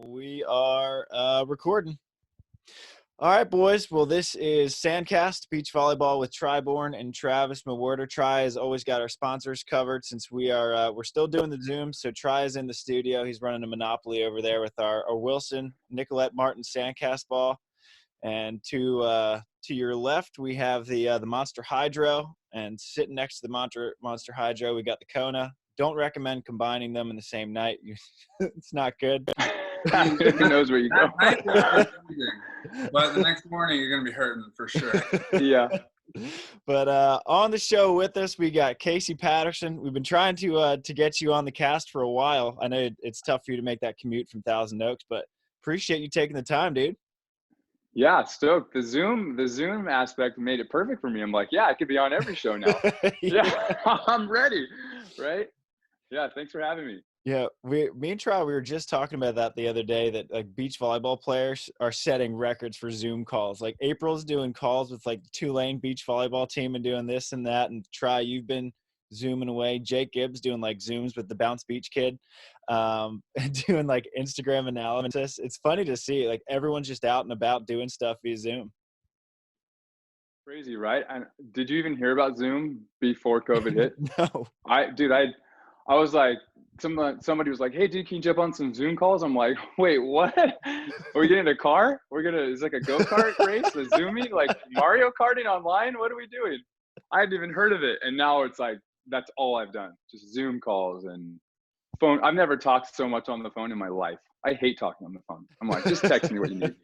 We are recording. All right, boys. Well, this is SANDCAST, beach volleyball with Bourne and Travis Mewhirter. Try has always got our sponsors covered since we're still doing the Zoom. So Try is in the studio. He's running a monopoly over there with our Wilson Nicolette Martin SANDCAST ball. And to your left, we have the Monster Hydro, and sitting next to the Monster Hydro, we got the Kona. Don't recommend combining them in the same night. It's not good. Who knows where you go? But the next morning, you're going to be hurting for sure. Yeah. But on the show with us, we got Casey Patterson. We've been trying to get you on the cast for a while. I know it's tough for you to make that commute from Thousand Oaks, but appreciate you taking the time, dude. Yeah, stoked. The Zoom aspect made it perfect for me. I'm like, yeah, I could be on every show now. Yeah, I'm ready. Right? Yeah, thanks for having me. Yeah, me and Troy, we were just talking about that the other day, that like beach volleyball players are setting records for Zoom calls. Like April's doing calls with like the Tulane beach volleyball team and doing this and that. And Troy, you've been Zooming away. Jake Gibb's doing like Zooms with the Bounce Beach kid, and doing like Instagram analysis. It's funny to see like everyone's just out and about doing stuff via Zoom. Crazy, right? And did you even hear about Zoom before COVID hit? No. I was like, somebody was like, hey, dude, can you jump on some Zoom calls? I'm like, wait, what? Are we getting a car? It's like a go-kart race, a Zooming, like Mario Karting online? What are we doing? I hadn't even heard of it. And now it's like, that's all I've done. Just Zoom calls and phone. I've never talked so much on the phone in my life. I hate talking on the phone. I'm like, just text me what you need.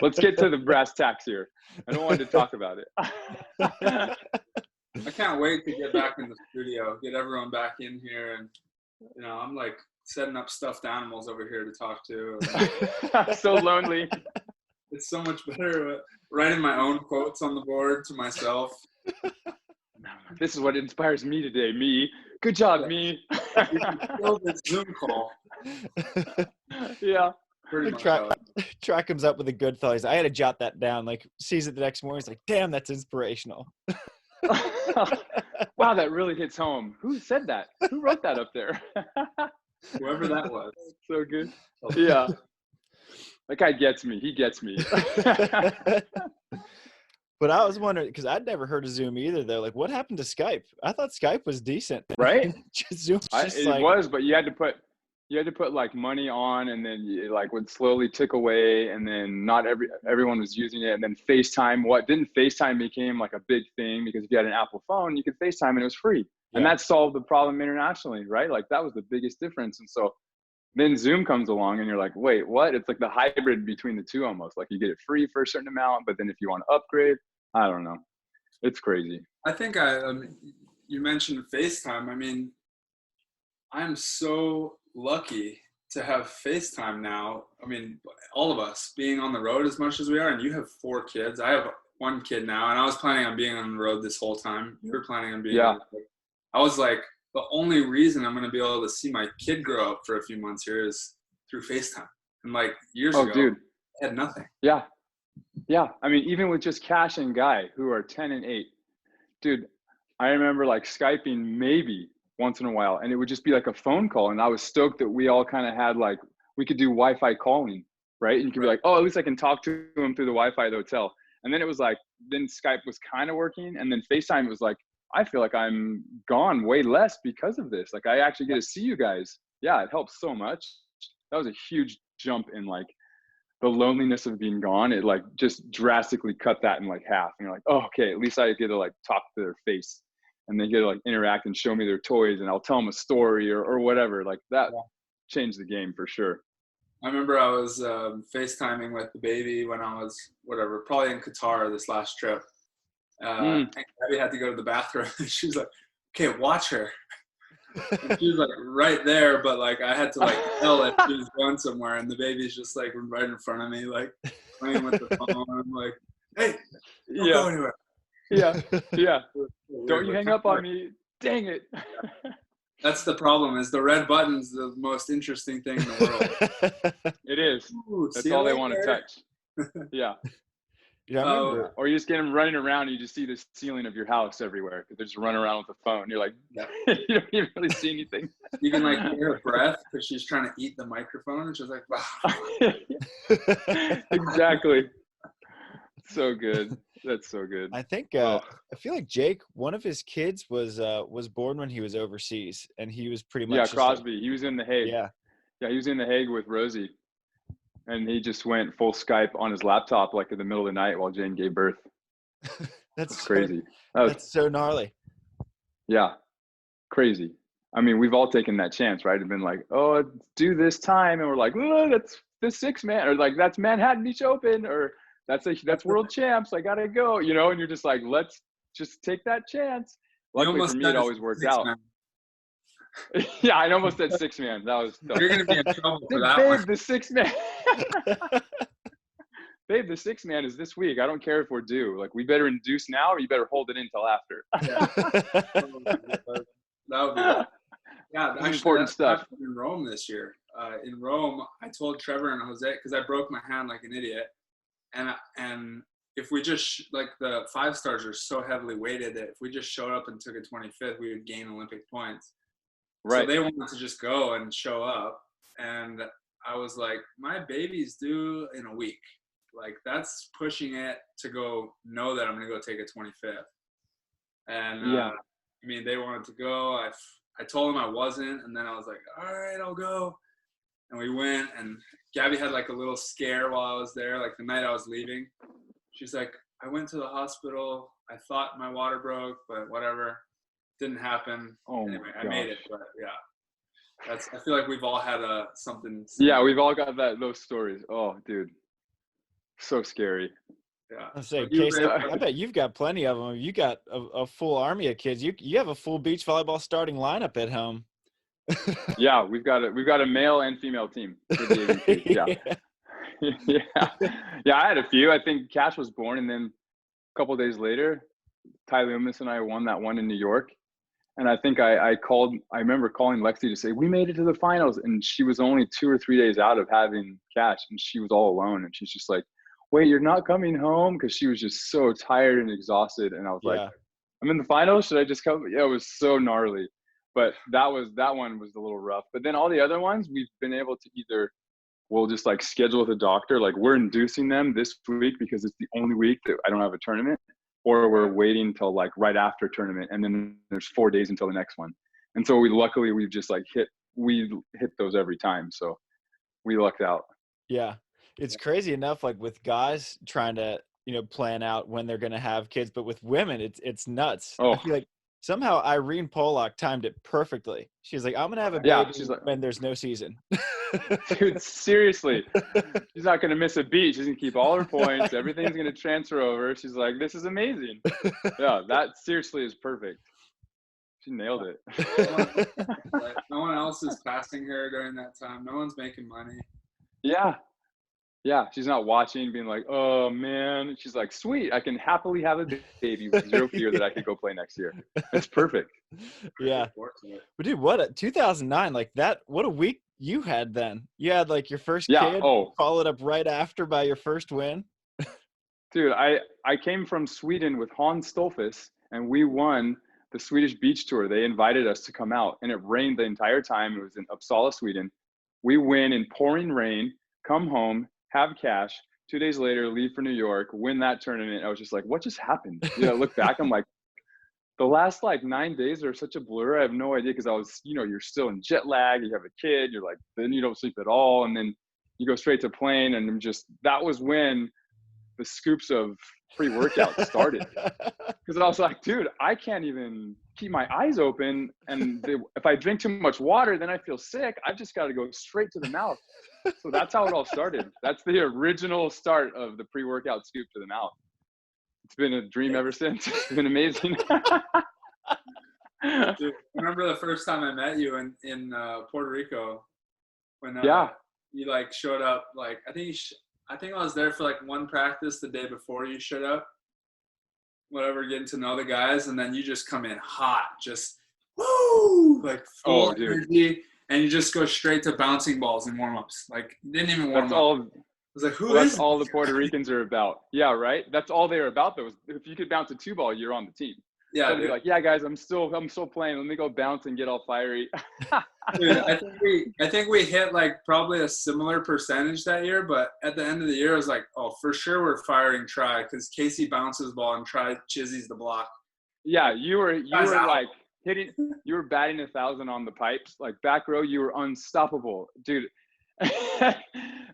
Let's get to the brass tacks here. I don't want to talk about it. I can't wait to get back in the studio, get everyone back in here. And, I'm like setting up stuffed animals over here to talk to. I'm so lonely. It's so much better writing my own quotes on the board to myself. This is what inspires me today. Me. Good job, me. This Zoom call. Yeah. Try comes up with a good thought. I had to jot that down. Like sees it the next morning. He's like, damn, that's inspirational. Wow, that really hits home. Who said that? Who wrote that up there? Whoever that was. So good. Yeah. That guy gets me. He gets me. But I was wondering, because I'd never heard of Zoom either, though. Like, what happened to Skype? I thought Skype was decent. Right? Zoom it was, but you had to put like money on, and then it like would slowly tick away, and then not everyone was using it. And then FaceTime, didn't FaceTime became like a big thing, because if you had an Apple phone, you could FaceTime and it was free. Yeah. And that solved the problem internationally, right? Like that was the biggest difference. And so then Zoom comes along and you're like, wait, what? It's like the hybrid between the two almost. Like you get it free for a certain amount, but then if you want to upgrade, I don't know. It's crazy. I think you mentioned FaceTime. I mean, I'm so lucky to have FaceTime now. I mean, all of us being on the road as much as we are, and you have 4 kids. I have 1 kid now, and I was planning on being on the road this whole time. You were planning on being on the road. I was like, the only reason I'm going to be able to see my kid grow up for a few months here is through FaceTime. And like years ago, dude, I had nothing. Yeah. Yeah. I mean, even with just Cash and Guy, who are 10 and 8, dude, I remember like Skyping maybe once in a while, and it would just be like a phone call. And I was stoked that we all kind of had like, we could do Wi-Fi calling, right? And you could be like, oh, at least I can talk to him through the Wi-Fi at the hotel. And then it was like, then Skype was kind of working. And then FaceTime was like, I feel like I'm gone way less because of this. Like I actually get to see you guys. Yeah, it helps so much. That was a huge jump in like the loneliness of being gone. It like just drastically cut that in like half. And you're like, oh, okay, at least I get to like talk to their face, and they get to like interact and show me their toys, and I'll tell them a story or whatever. Like that changed the game for sure. I remember I was FaceTiming with the baby when I was probably in Qatar this last trip. And Abby had to go to the bathroom, and she was like, okay, watch her. And she was like right there, but like I had to like tell if she was going somewhere, and the baby's just like right in front of me, like playing with the phone. I'm like, hey, don't go anywhere. Yeah. Don't you hang up on me. Dang it. That's the problem, is the red button's the most interesting thing in the world. It is. Ooh, that's all they want to touch. Yeah. I remember. Or you just get them running around and you just see the ceiling of your house everywhere. They're just running around with the phone. You're like, you don't even really see anything. You can like hear her breath because she's trying to eat the microphone, and she's like, wow. Exactly. So good. That's so good. I think I feel like Jake, one of his kids was born when he was overseas, and he was pretty much Crosby. He was in The Hague. Yeah, he was in The Hague with Rosie, and he just went full Skype on his laptop like in the middle of the night while Jane gave birth. That's crazy. That's so gnarly. Yeah, crazy. I mean, we've all taken that chance, right? And been like, oh, it's due this time, and we're like, oh, that's the 6 man, or like that's Manhattan Beach Open, or that's world champs. I gotta go, you know. And you're just like, let's just take that chance. Luckily for me, it always worked out. Yeah, I almost said 6 man. That was tough. You're gonna be in trouble for that Babe, one. the 6 man. Babe, the 6 man is this week. I don't care if we're due. Like, we better induce now, or you better hold it until after. That would be yeah. Actually, important stuff. In Rome this year. In Rome, I told Trevor and Jose, because I broke my hand like an idiot, and if we just like the 5 stars are so heavily weighted that if we just showed up and took a 25th, we would gain Olympic points. Right. So they wanted to just go and show up, and I was like, my baby's due in a week. Like, that's pushing it to go know that I'm gonna go take a 25th. And I mean, they wanted to go. I told them I wasn't, and then I was like, all right, I'll go. And we went, and Gabby had like a little scare while I was there, like the night I was leaving. She's like, I went to the hospital. I thought my water broke, but whatever. Didn't happen. Anyway, I made it, but yeah. I feel like we've all had something. Yeah, we've all got those stories. Oh, dude. So scary. Yeah. I say, Casey, I bet you've got plenty of them. You got a full army of kids. You have a full beach volleyball starting lineup at home. Yeah, we've got a male and female team for the AVPs. Yeah. I had a few. I think Cash was born, and then a couple of days later, Ty Loomis and I won that one in New York. And I think I remember calling Lexi to say, we made it to the finals. And she was only 2 or 3 days out of having Cash, and she was all alone. And she's just like, wait, you're not coming home? Because she was just so tired and exhausted. And I was like, I'm in the finals. Should I just come? Yeah, it was so gnarly. But that one was a little rough. But then all the other ones, we've been able to either, we'll just like schedule with a doctor, like we're inducing them this week because it's the only week that I don't have a tournament, or we're waiting till like right after tournament, and then there's 4 days until the next one. And so we've just like hit those every time. So we lucked out. Yeah. It's crazy enough, like with guys trying to, plan out when they're going to have kids, but with women, it's nuts. I feel like somehow Irene Pollock timed it perfectly. She's like, I'm going to have a baby when there's no season. Dude, seriously. She's not going to miss a beat. She's going to keep all her points. Everything's going to transfer over. She's like, this is amazing. Yeah, that seriously is perfect. She nailed it. No one else is passing her during that time. No one's making money. Yeah, she's not watching, being like, oh, man. She's like, sweet, I can happily have a baby with zero fear that I could go play next year. It's perfect. Yeah. But, dude, what 2009, like that, what a week you had then. You had, like, your first kid, followed up right after by your first win. Dude, I came from Sweden with Hans Stolfus, and we won the Swedish Beach Tour. They invited us to come out, and it rained the entire time. It was in Uppsala, Sweden. We win in pouring rain, come home, have Cash, 2 days later, leave for New York, win that tournament. I was just like, what just happened? Look back, I'm like, the last like 9 days are such a blur. I have no idea, because I was, you're still in jet lag, you have a kid, you're like, then you don't sleep at all. And then you go straight to plane. And I'm just, that was when the scoops of pre-workout started. Because I was like, dude, I can't even keep my eyes open. And if I drink too much water, then I feel sick. I've just got to go straight to the mouth. So that's how it all started. That's the original start of the pre-workout scoop to the mouth. It's been a dream ever since. It's been amazing. Dude, remember the first time I met you in Puerto Rico, when you like showed up, like I think I was there for like one practice the day before you showed up, whatever, getting to know the guys, and then you just come in hot, just woo, like full energy. And you just go straight to bouncing balls and warm-ups. Like, you didn't even warm up. was like, who Well, is that's all the this Puerto guy? Ricans are about. Yeah, right. That's all they were about. Though, if you could bounce a 2-ball, you're on the team. Yeah, So they'd be dude. like, yeah, guys, I'm still playing. Let me go bounce and get all fiery. Dude, I think we hit like probably a similar percentage that year, but at the end of the year, I was like, oh, for sure we're firing Try because Casey bounces the ball and Try chizzies the block. Yeah, you were out. like hitting. You were batting 1,000 on the pipes, like back row. You were unstoppable, dude.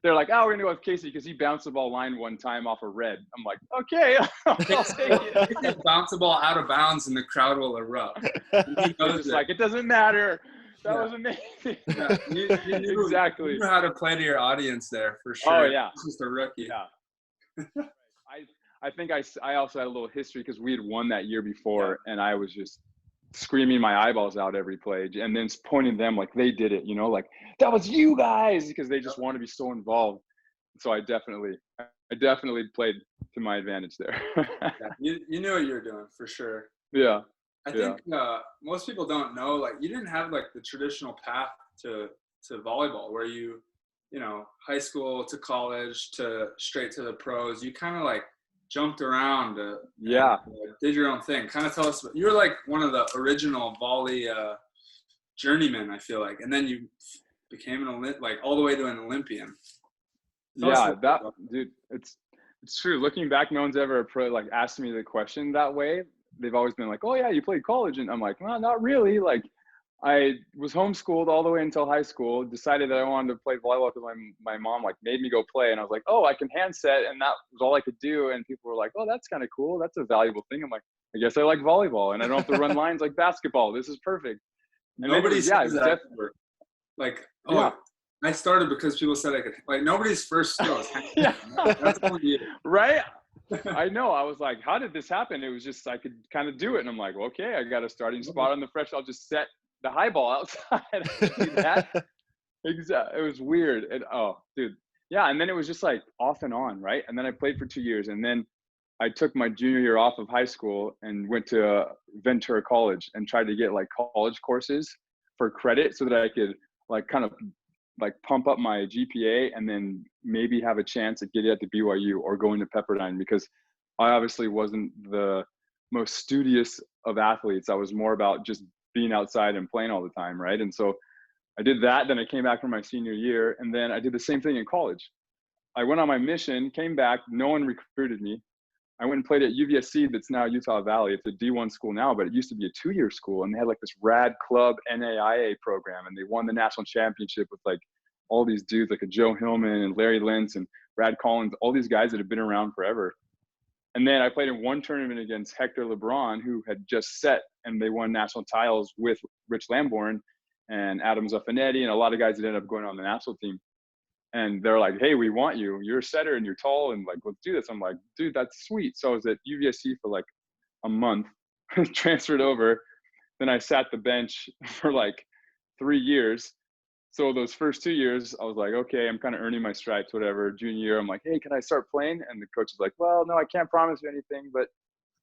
They're like, oh, we're gonna go with Casey because he bounced the ball line one time off a red. I'm like, okay, I'll take it. He can bounce the ball out of bounds and the crowd will erupt. It's just like, it doesn't matter. That was amazing. Yeah, you knew, Exactly. You knew how to play to your audience there for sure. Oh yeah. It's just a rookie. Yeah. I think I also had a little history because we had won that year before, and I was just screaming my eyeballs out every play and then pointing them like they did it, like that was you guys, because they just want to be so involved. So I definitely played to my advantage there. Yeah, you knew what you were doing for sure. Yeah. I think most people don't know, like, you didn't have like the traditional path to volleyball where you high school to college to straight to the pros. You kind of like jumped around and, did your own thing. Kind of tell us, you were like one of the original volley journeymen, I feel like, and then you became like all the way to an Olympian. Dude, it's true. Looking back, no one's ever like asked me the question that way. They've always been like, oh yeah, you played college, and I'm like, well, not really. Like, I was homeschooled all the way until high school, decided that I wanted to play volleyball because my mom like made me go play, and I was like, oh, I can hand set, and that was all I could do. And people were like, oh, that's kind of cool. That's a valuable thing. I'm like, I guess I like volleyball, and I don't have to run lines like basketball. This is perfect. And nobody says that. Like, I started because people said I could. Like, nobody's first skill is that's only you. Right? I know. I was like, how did this happen? It was just, I could kind of do it. And I'm like, okay, I got a starting spot on the fresh. I'll just set the high ball outside. I could do that. Exactly. It was weird. And oh, dude. Yeah. And then it was just like off and on. Right. And then I played for 2 years. And then I took my junior year off of high school and went to Ventura College and tried to get like college courses for credit so that I could like kind of like pump up my GPA and then maybe have a chance at getting at the BYU or going to Pepperdine, because I obviously wasn't the most studious of athletes. I was more about just being outside and playing all the time, right? And so I did that. Then I came back for my senior year, and then I did the same thing in college. I went on my mission, came back, no one recruited me. I went and played at UVSC, that's now Utah Valley. It's a D1 school now, but it used to be a 2-year school, and they had like this rad club NAIA program, and they won the national championship with like all these dudes like a Joe Hillman and Larry Lentz and Brad Collins, all these guys that have been around forever. And then I played in one tournament against Hector LeBron, who had just set, and they won national titles with Rich Lamborn and Adam Zaffanetti and a lot of guys that ended up going on the national team. And they're like, hey, we want you. You're a setter and you're tall, and like, let's do this. I'm like, dude, that's sweet. So I was at UVSC for like a month, transferred over. Then I sat the bench for like 3 years. So those first 2 years, I was like, okay, I'm kind of earning my stripes, whatever. Junior year, I'm like, hey, can I start playing? And the coach was like, well, no, I can't promise you anything, but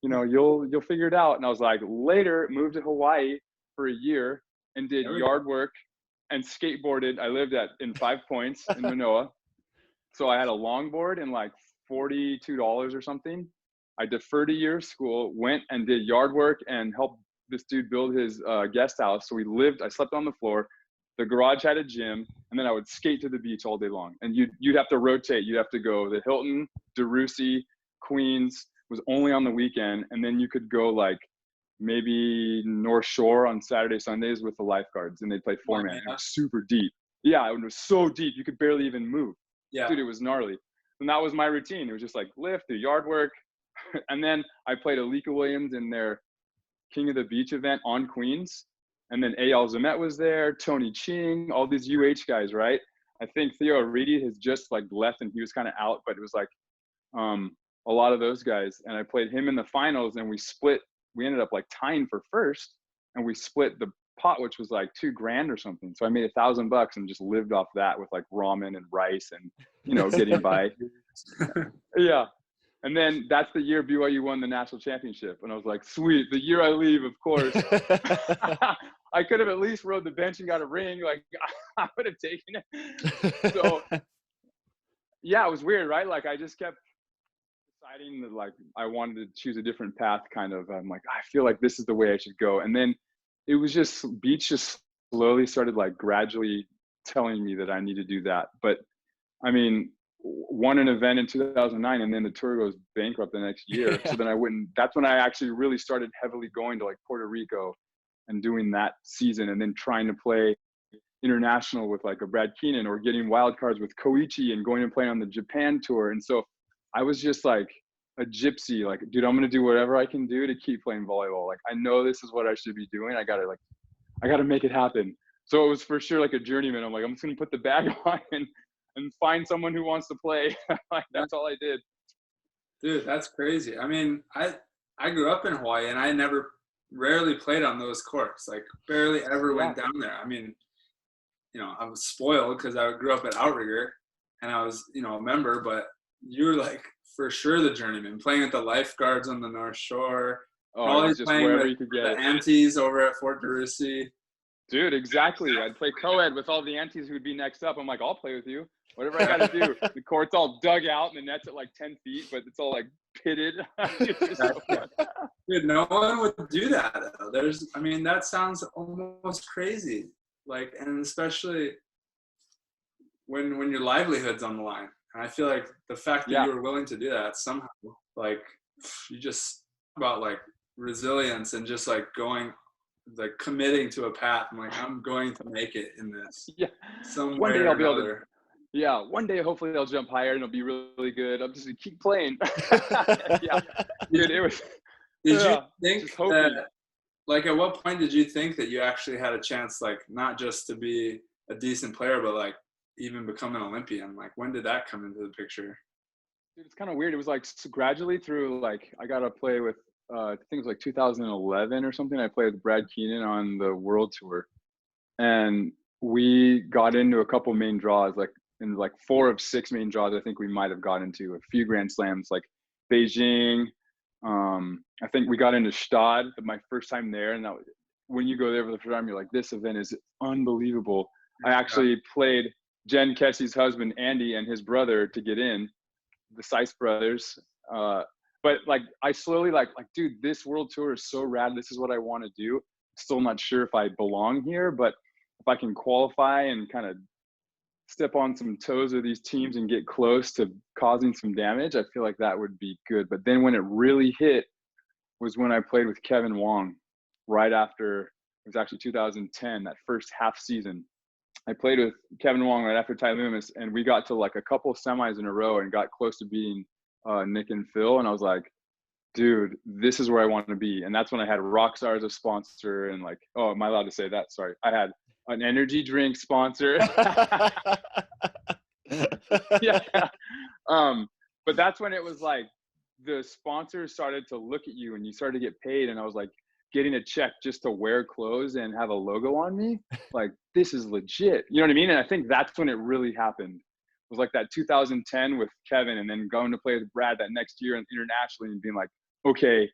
you'll figure it out. And I was like, later, moved to Hawaii for a year and did yard work and skateboarded. I lived in 5 Points in Manoa. So I had a longboard and like $42 or something. I deferred a year of school, went and did yard work and helped this dude build his guest house. So I slept on the floor. The garage had a gym, and then I would skate to the beach all day long. And you'd have to rotate. You'd have to go the Hilton, DeRussy, Queens was only on the weekend. And then you could go like maybe North Shore on Saturday, Sundays with the lifeguards, and they'd play 4-man. It was super deep. Yeah, it was so deep. You could barely even move. Yeah. Dude, it was gnarly. And that was my routine. It was just like lift, do yard work. And then I played Alika Williams in their King of the Beach event on Queens. And then A.L. Zemet was there, Tony Ching, all these UH guys, right? I think Theo Brunner has just like left and he was kind of out, but it was like a lot of those guys. And I played him in the finals, and we ended up like tying for first, and we split the pot, which was like $2,000 or something. So I made $1,000 and just lived off that with like ramen and rice and, getting by. Yeah. And then that's the year BYU won the national championship. And I was like, sweet, the year I leave, of course. I could have at least rode the bench and got a ring. Like, I would have taken it. So yeah, it was weird, right? Like I just kept deciding that like I wanted to choose a different path kind of. I'm like, I feel like this is the way I should go. And then it was just beach just slowly started like gradually telling me that I need to do that. But I mean, won an event in 2009 and then the tour goes bankrupt the next year. So then that's when I actually really started heavily going to like Puerto Rico and doing that season and then trying to play international with like a Brad Keenan or getting wild cards with Koichi and going and playing on the Japan tour. And so I was just like a gypsy, like, dude, I'm going to do whatever I can do to keep playing volleyball. Like, I know this is what I should be doing. I got to make it happen. So it was for sure like a journeyman. I'm like, I'm just going to put the bag on and find someone who wants to play. Like, that's all I did. Dude, that's crazy. I mean, I grew up in Hawaii and I rarely played on those courts, like barely ever went down there. I mean, you know, I was spoiled because I grew up at Outrigger and I was, you know, a member, but you were like for sure the journeyman, playing with the lifeguards on the North Shore, always just playing wherever with you could get the it. aunties over at Fort DeRussy. Dude, exactly. I'd play co-ed with all the aunties who'd be next up. I'm like, I'll play with you. Whatever I got to do. The court's all dug out and the net's at like 10 feet, but it's all like pitted. It's just so fun. Dude, no one would do that. I mean, that sounds almost crazy. Like, and especially when your livelihood's on the line. And I feel like the fact that you were willing to do that somehow, like, you just about like resilience and just like going, like committing to a path. I'm like, I'm going to make it in this. Yeah. Somewhere One day I'll be able to. another. Yeah, one day hopefully they'll jump higher and it'll be really, really good. I'm just gonna keep playing. Yeah, dude, it was. Did you think that, like, at what point did you think that you actually had a chance, like, not just to be a decent player, but like even become an Olympian? Like, when did that come into the picture? Dude, it's kind of weird. It was like gradually through, like, I got to play with, I think it was like 2011 or something. I played with Brad Keenan on the World Tour, and we got into a couple main draws, like in like 4 of 6 main draws. I think we might have got into a few Grand Slams, like Beijing. I think we got into Stade my first time there, and that was, when you go there for the first time, you're like, this event is unbelievable. I actually played Jen Kesey's husband Andy and his brother to get in, the Seiss brothers. But like I slowly like, dude, this world tour is so rad. This is what I want to do. Still not sure if I belong here, but if I can qualify and kind of step on some toes of these teams and get close to causing some damage, I feel like that would be good. But then when it really hit was when I played with Kevin Wong right after, it was actually 2010, that first half season. I played with Kevin Wong right after Ty Loomis, and we got to like a couple semis in a row and got close to beating Nick and Phil. And I was like, dude, this is where I want to be. And that's when I had Rockstar as a sponsor, and like, oh, am I allowed to say that? Sorry. I had an energy drink sponsor. Yeah. But that's when it was like the sponsors started to look at you and you started to get paid. And I was like, getting a check just to wear clothes and have a logo on me, like, this is legit. You know what I mean? And I think that's when it really happened. It was like that 2010 with Kevin, and then going to play with Brad that next year and internationally, and being like, okay,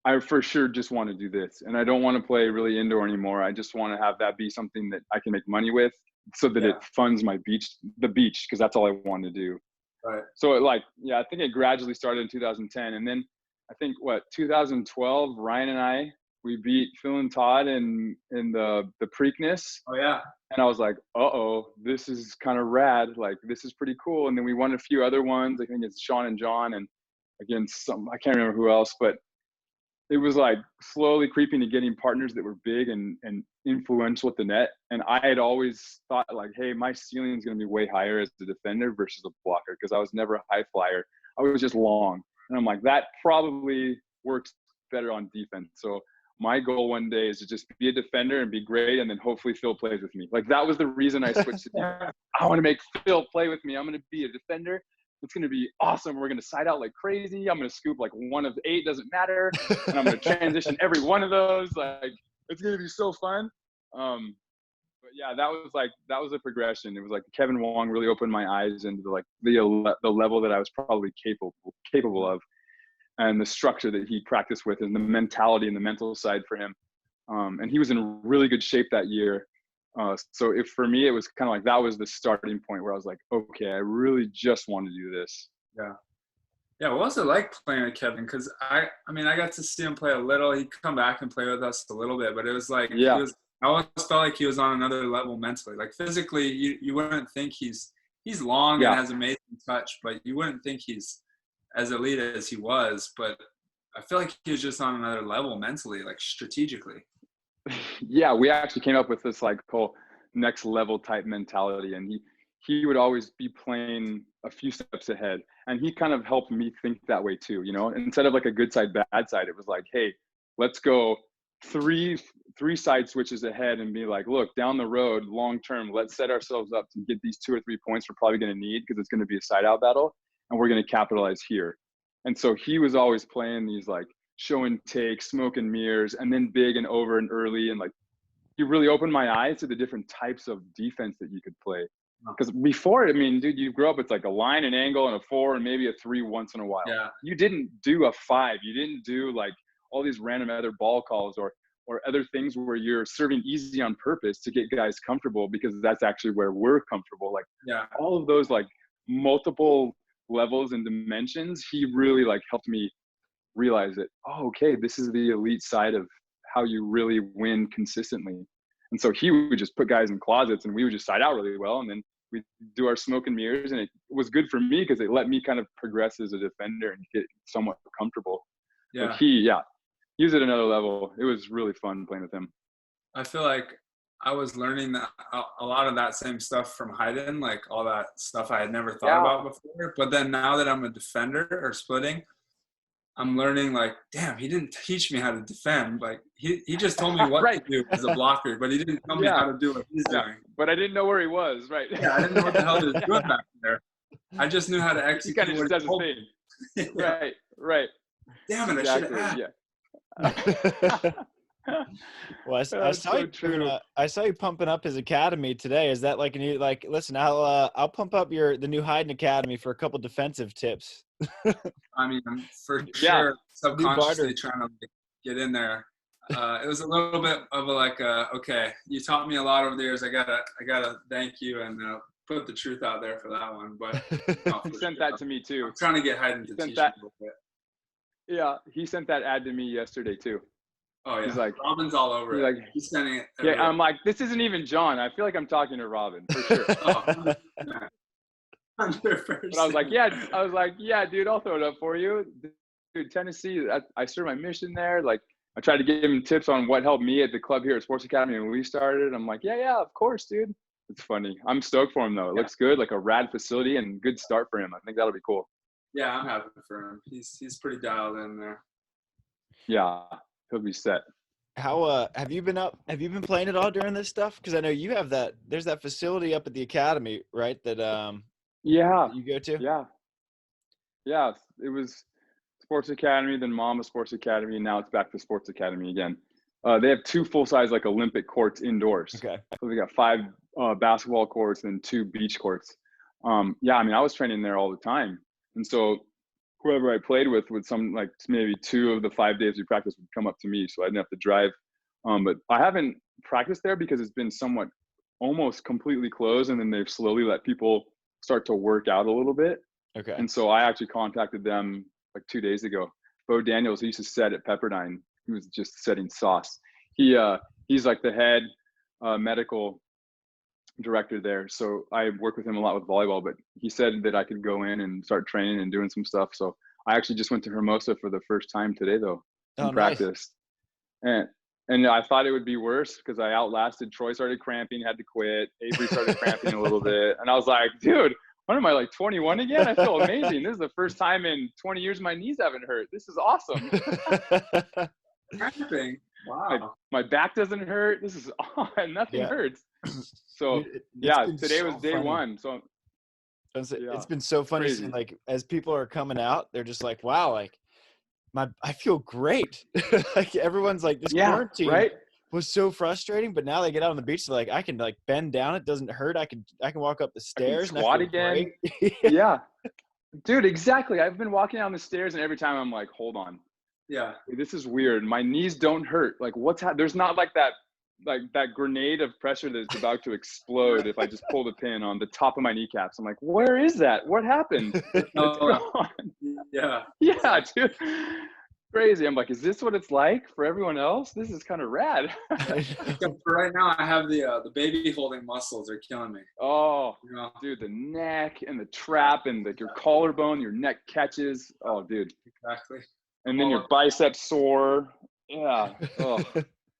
I for sure just want to do this. And I don't want to play really indoor anymore. I just want to have that be something that I can make money with, so that it funds the beach, because that's all I wanted to do. Right. So it like, yeah, I think it gradually started in 2010. And then I think 2012, Ryan and I, we beat Phil and Todd in the Preakness. Oh yeah. And I was like, uh-oh, this is kind of rad. Like, this is pretty cool. And then we won a few other ones. I think it's Sean and John, and against some, I can't remember who else, but it was like slowly creeping to getting partners that were big and influential at the net. And I had always thought like, hey, my ceiling is going to be way higher as a defender versus a blocker, because I was never a high flyer. I was just long. And I'm like, that probably works better on defense. So my goal one day is to just be a defender and be great, and then hopefully Phil plays with me. Like, that was the reason I switched to defense. I want to make Phil play with me. I'm going to be a defender. It's going to be awesome. We're going to side out like crazy. I'm going to scoop like 1 of 8, doesn't matter. And I'm going to transition every one of those. Like, it's going to be so fun. But yeah, that was a progression. It was like Kevin Wong really opened my eyes into the level that I was probably capable of. And the structure that he practiced with, and the mentality and the mental side for him. And he was in really good shape that year. So for me, it was kind of like that was the starting point where I was like, okay, I really just want to do this. Yeah. Yeah, what was it like playing with Kevin? Because I mean, I got to see him play a little. He'd come back and play with us a little bit, but it was like Yeah. I always felt like he was on another level mentally. Like physically, you wouldn't think he's long and has amazing touch, but you wouldn't think he's as elite as he was. But I feel like he was just on another level mentally, like strategically. Yeah, we actually came up with this like whole next level type mentality, and he would always be playing a few steps ahead, and he kind of helped me think that way too. You know, instead of like a good side, bad side, it was like, hey, let's go three side switches ahead and be like, look, down the road, long term, let's set ourselves up to get these 2 or 3 points we're probably going to need because it's going to be a side out battle, and we're going to capitalize here. And so he was always playing these like show and take, smoke and mirrors, and then big and over and early, and like he really opened my eyes to the different types of defense that you could play. Because before, I mean, dude, you grew up, it's like a line, an angle, and a 4, and maybe a 3 once in a while. Yeah. You didn't do a 5. You didn't do like all these random other ball calls or other things where you're serving easy on purpose to get guys comfortable, because that's actually where we're comfortable. Like all of those like multiple levels and dimensions, he really like helped me realize that, oh, okay, this is the elite side of how you really win consistently. And so he would just put guys in closets, and we would just side out really well, and then we'd do our smoke and mirrors, and it was good for me because it let me kind of progress as a defender and get somewhat comfortable. Yeah. But he was at another level. It was really fun playing with him. I feel like I was learning that a lot of that same stuff from Hayden, like all that stuff I had never thought about before. But then now that I'm a defender or splitting, I'm learning like, damn, he didn't teach me how to defend. Like he just told me what to do as a blocker, but he didn't tell me how to do what he's doing. But I didn't know where he was, right? Yeah, I didn't know what the hell he was doing back there. I just knew how to execute. He kind of just does his thing. Right. Damn it, exactly. I should have. Well, I saw you pumping up his academy today. Is that like a new, like, listen, I'll pump up the new Hayden Academy for a couple defensive tips. I mean, for sure, subconsciously trying to get in there. It was a little bit of a like, okay, you taught me a lot over the years. I gotta thank you and put the truth out there for that one. But he sent that to me too. I'm trying to get Hayden to teach me a little bit. Yeah, he sent that ad to me yesterday too. Oh yeah, he's like, Robin's all over it. Like, he's sending it everywhere. Yeah, I'm like, this isn't even John. I feel like I'm talking to Robin for sure. 100%. But I was like, yeah, dude, I'll throw it up for you. Dude, Tennessee, I served my mission there. Like, I tried to give him tips on what helped me at the club here at Sports Academy when we started. I'm like, yeah, of course, dude. It's funny. I'm stoked for him though. It looks good, like a rad facility and good start for him. I think that'll be cool. Yeah, I'm happy for him. He's pretty dialed in there. Yeah, he'll be set. How have you been playing at all during this stuff? Because I know you have there's that facility up at the academy, right? That you go to. Yeah. It was Sports Academy, then Mama Sports Academy, and now it's back to Sports Academy again. They have 2 full-size like Olympic courts indoors. Okay. So they got 5 basketball courts and 2 beach courts. I mean, I was training there all the time, and so whoever I played with some like maybe 2 of the 5 days we practiced would come up to me, so I didn't have to drive. But I haven't practiced there because it's been somewhat almost completely closed, and then they've slowly let people start to work out a little bit. Okay. And so I actually contacted them like 2 days ago. Bo Daniels, he used to set at Pepperdine. He was just setting sauce. He's like the head medical director there. So I work with him a lot with volleyball, but he said that I could go in and start training and doing some stuff. So I actually just went to Hermosa for the first time today though, and practiced. And I thought it would be worse because I outlasted. Troy started cramping, had to quit. Avery started cramping a little bit. And I was like, dude, what am I, like 21 again? I feel amazing. This is the first time in 20 years my knees haven't hurt. This is awesome. Cramping. Wow. My back doesn't hurt. This is nothing hurts. So today was day 1. So it's been so funny seeing, like, as people are coming out, they're just like, wow, like I feel great. Like everyone's like, this quarantine was so frustrating, but now they get out on the beach, they're like, I can like bend down, it doesn't hurt. I can walk up the stairs, squat again. Yeah, dude, exactly. I've been walking down the stairs, and every time I'm like, hold on. Yeah, this is weird. My knees don't hurt. Like, there's not like that like that grenade of pressure that's about to explode if I just pull the pin on the top of my kneecaps. I'm like, where is that? What happened? It's gone. Yeah. Yeah, dude. Crazy. I'm like, is this what it's like for everyone else? This is kind of rad. Except for right now, I have the baby holding muscles are killing me. Oh, You know? dude, the neck and the trap and your collarbone, your neck catches. Oh, dude. Exactly. And then your biceps sore. Yeah. Oh.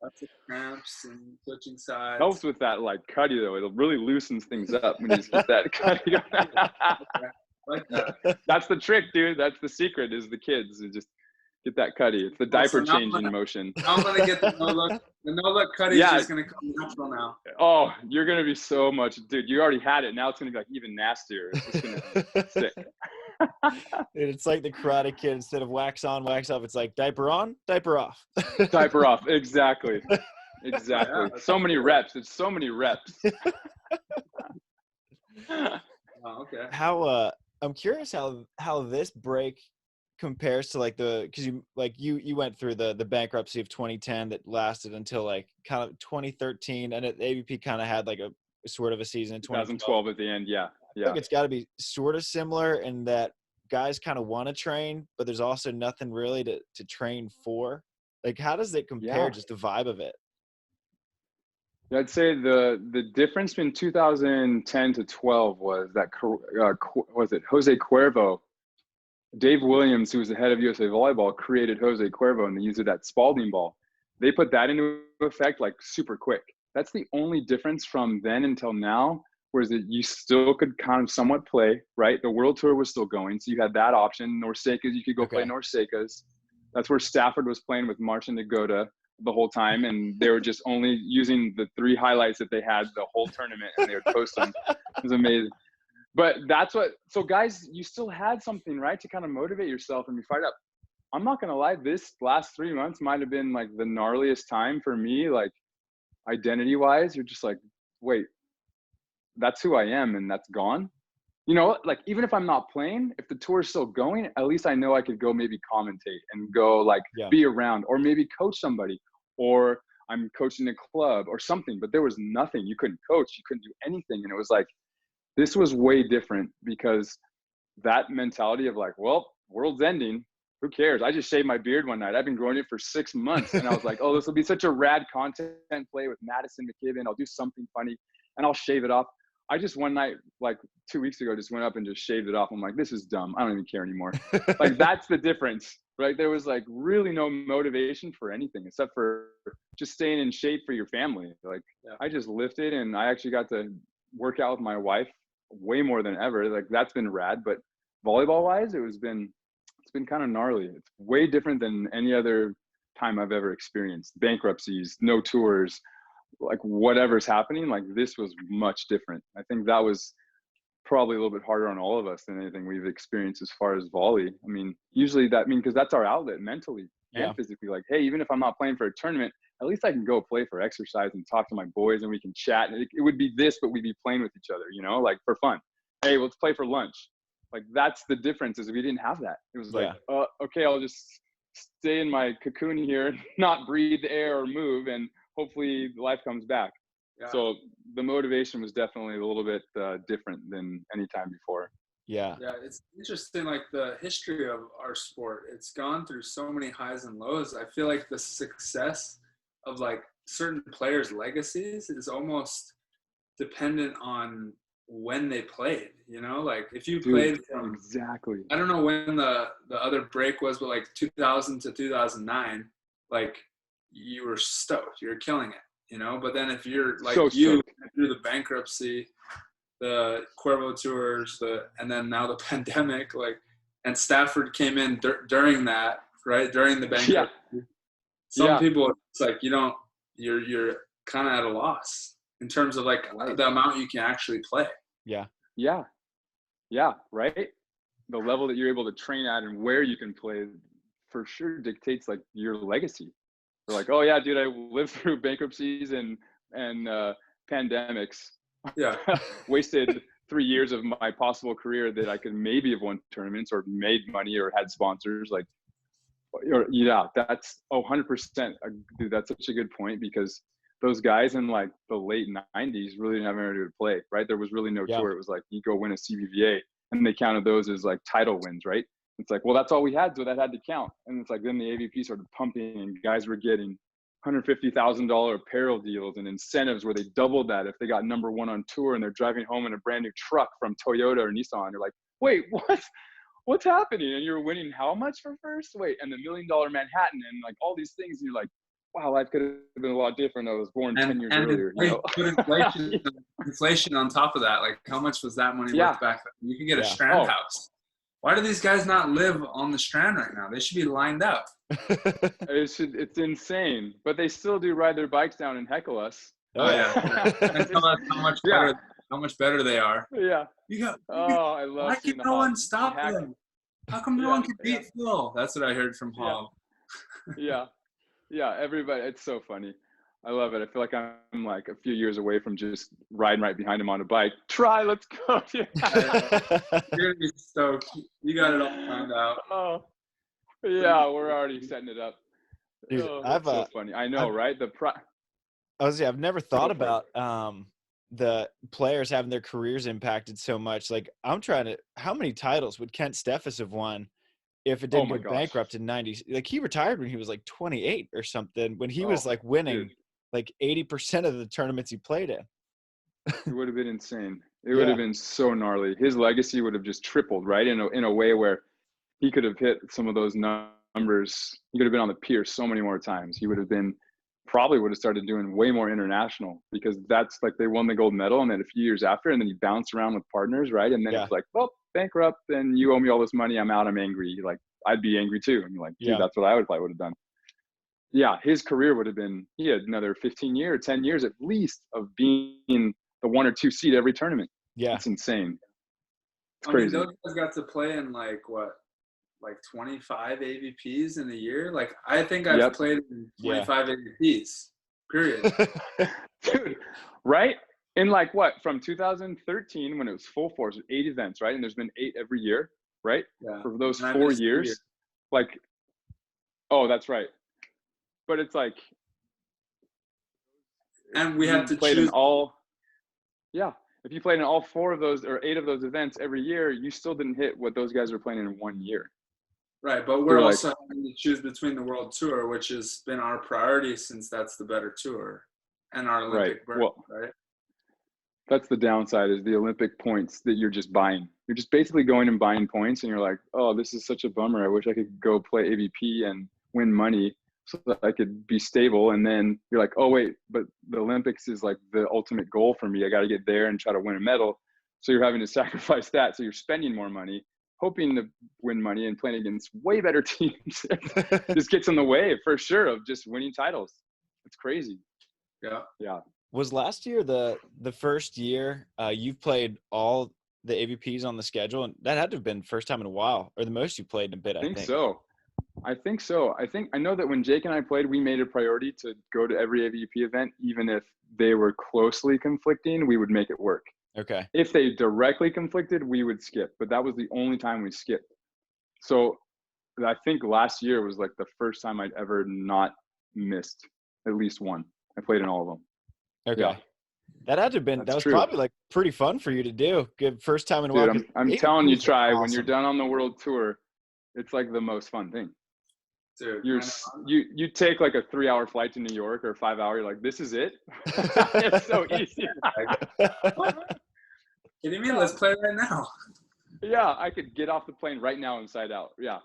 Lots of cramps and switching sides. Helps with that like cutty though. It really loosens things up when you get that cutty. Like that. That's the trick, dude. That's the secret is the kids. You just get that cutty. It's the diaper changing motion. Now I'm gonna get the no look. The no look cutty is just gonna come natural now. Oh, you're gonna be so much, dude. You already had it. Now it's gonna be like even nastier. It's just gonna be sick. Dude, it's like the Karate Kid. Instead of wax on, wax off, it's like diaper on, diaper off. Diaper off. Exactly. Exactly. Yeah, so many reps. It's so many reps. Oh, okay. How I'm curious how this break compares to like because you went through the bankruptcy of 2010 that lasted until like kind of 2013, and AVP kind of had like a sort of a season in 2012 at the end. Yeah. I think it's got to be sort of similar in that guys kind of want to train, but there's also nothing really to train for. Like, how does it compare? Just the vibe of it? I'd say the difference between 2010 to 12 was that was it Jose Cuervo, Dave Williams, who was the head of USA Volleyball, created Jose Cuervo and they used that Spalding ball. They put that into effect like super quick. That's the only difference from then until now. Whereas you still could kind of somewhat play, right? The World Tour was still going, so you had that option. Norseca's, you could go play Norseca's. That's where Stafford was playing with Marcin Negoda the whole time, and they were just only using the 3 highlights that they had the whole tournament, and they would post them. It was amazing. But that's what – so, guys, you still had something, right, to kind of motivate yourself and be fired up. I'm not going to lie. This last 3 months might have been, like, the gnarliest time for me, like, identity-wise. You're just like, wait. That's who I am and that's gone. You know, like even if I'm not playing, if the tour is still going, at least I know I could go maybe commentate and go like be around or maybe coach somebody or I'm coaching a club or something, but there was nothing. You couldn't coach, you couldn't do anything. And it was like, this was way different because that mentality of like, well, world's ending. Who cares? I just shaved my beard one night. I've been growing it for 6 months. And I was like, oh, this will be such a rad content play with Madison McKibben. I'll do something funny and I'll shave it off. I just one night, like 2 weeks ago, just went up and just shaved it off. I'm like, this is dumb. I don't even care anymore. Like, that's the difference, right? There was like really no motivation for anything except for just staying in shape for your family. Like I just lifted and I actually got to work out with my wife way more than ever. Like that's been rad, but volleyball wise, it's been kind of gnarly. It's way different than any other time I've ever experienced. Bankruptcies, no tours, like whatever's happening, like this was much different. I think that was probably a little bit harder on all of us than anything we've experienced as far as volley. I mean, usually because that's our outlet mentally and physically. Like, hey, even if I'm not playing for a tournament, at least I can go play for exercise and talk to my boys and we can chat. And it would be this, but we'd be playing with each other, you know, like for fun. Hey, let's play for lunch. Like that's the difference is we didn't have that. It was like, okay, I'll just stay in my cocoon here, not breathe air or move, and hopefully life comes back. Yeah. So the motivation was definitely a little bit different than any time before. Yeah, it's interesting, like the history of our sport. It's gone through so many highs and lows. I feel like the success of like certain players' legacies is almost dependent on when they played, you know, like if you played from exactly, I don't know when the other break was, but like 2000 to 2009, like you were stoked, you were killing it, you know. But then if you're like through the bankruptcy, the Cuervo tours, and then now the pandemic, like, and Stafford came in during that, right, during the bankruptcy. Some people, it's like you're kind of at a loss in terms of like the amount you can actually play. Right. The level that you're able to train at and where you can play for sure dictates like your legacy. They're like, oh yeah, dude, I lived through bankruptcies and pandemics. Wasted 3 years of my possible career that I could maybe have won tournaments or made money or had sponsors. Like, that's 100%. Dude, that's such a good point because those guys in like the late 90s really didn't have anywhere to play, right? There was really no tour. It was like you go win a CBVA, and they counted those as like title wins, right? It's like, well, that's all we had, so that had to count. And it's like then the AVP started pumping, and guys were getting $150,000 apparel deals and incentives where they doubled that if they got number one on tour and they're driving home in a brand new truck from Toyota or Nissan. You're like, wait, what? What's happening? And you're winning how much for first? Wait, and the $1 Million Manhattan and like all these things. And you're like, wow, life could have been a lot different. I was born 10 years earlier. Inflation, inflation on top of that. Like, how much was that money worth back then? You could get a Strand house. Why do these guys not live on the Strand right now? They should be lined up. It's insane. But they still do ride their bikes down and heckle us. Oh, yeah. And tell us how much better they are. Yeah. I love why can no one stop them? How come no one can beat Phil? That's what I heard from Hall. Yeah. Everybody. It's so funny. I love it. I feel like I'm like a few years away from just riding right behind him on a bike. Let's go. You're gonna be stoked. You got it all planned out. Oh, yeah, we're already setting it up. Dude, so funny. I know, right? I've never thought about the players having their careers impacted so much. Like, how many titles would Kent Steffes have won if it didn't go bankrupt in 90s? Like, he retired when he was like 28 or something, when he was like winning like 80% of the tournaments he played in. It would have been insane. It would have been so gnarly. His legacy would have just tripled, right? In a way where he could have hit some of those numbers. He could have been on the pier so many more times. He would have started doing way more international, because that's like, they won the gold medal and then a few years after, and then he bounced around with partners, right? And then it's like, well, bankrupt, and you owe me all this money, I'm out, I'm angry. Like, I'd be angry too. And you're like, dude, that's what I would have done. Yeah, his career would have been, he had another 10 years at least of being the 1 or 2 seed every tournament. Yeah. It's insane. It's crazy. Those guys got to play in like 25 AVPs in a year. Like, I think I've played in 25 AVPs, period. Dude, right? In like from 2013 when it was full force, 8 events, right? And there's been 8 every year, right? Yeah. For those 4 years. Like, oh, that's right. But it's like, and we have to choose in all. Yeah, if you played in all 4 of those or 8 of those events every year, you still didn't hit what those guys were playing in 1 year. Right, but we're also having to choose between the World Tour, which has been our priority since that's the better tour, and our Olympic berth, right? That's the downside, is the Olympic points that you're just buying. You're just basically going and buying points, and you're like, oh, this is such a bummer. I wish I could go play AVP and win money so that I could be stable. And then you're like, oh, wait, but the Olympics is like the ultimate goal for me. I got to get there and try to win a medal. So you're having to sacrifice that. So you're spending more money, hoping to win money and playing against way better teams. Just gets in the way for sure of just winning titles. It's crazy. Yeah. Was last year the first year you've played all the AVPs on the schedule? And that had to have been first time in a while, or the most you played in a bit, I think. I think so. I know that when Jake and I played, we made a priority to go to every AVP event, even if they were closely conflicting, we would make it work. Okay. If they directly conflicted, we would skip, but that was the only time we skipped. So I think last year was like the first time I'd ever not missed at least one. I played in all of them. Okay. Yeah. That had to have been, that was probably like pretty fun for you to do. Good first time in a while. I'm telling you, Ty, when you're done on the World Tour, it's like the most fun thing. Dude, you take like a 3-hour flight to New York or a 5-hour, you're like, this is it? It's so easy. Kidding me? Let's play right now. Yeah, I could get off the plane right now inside out. Yeah.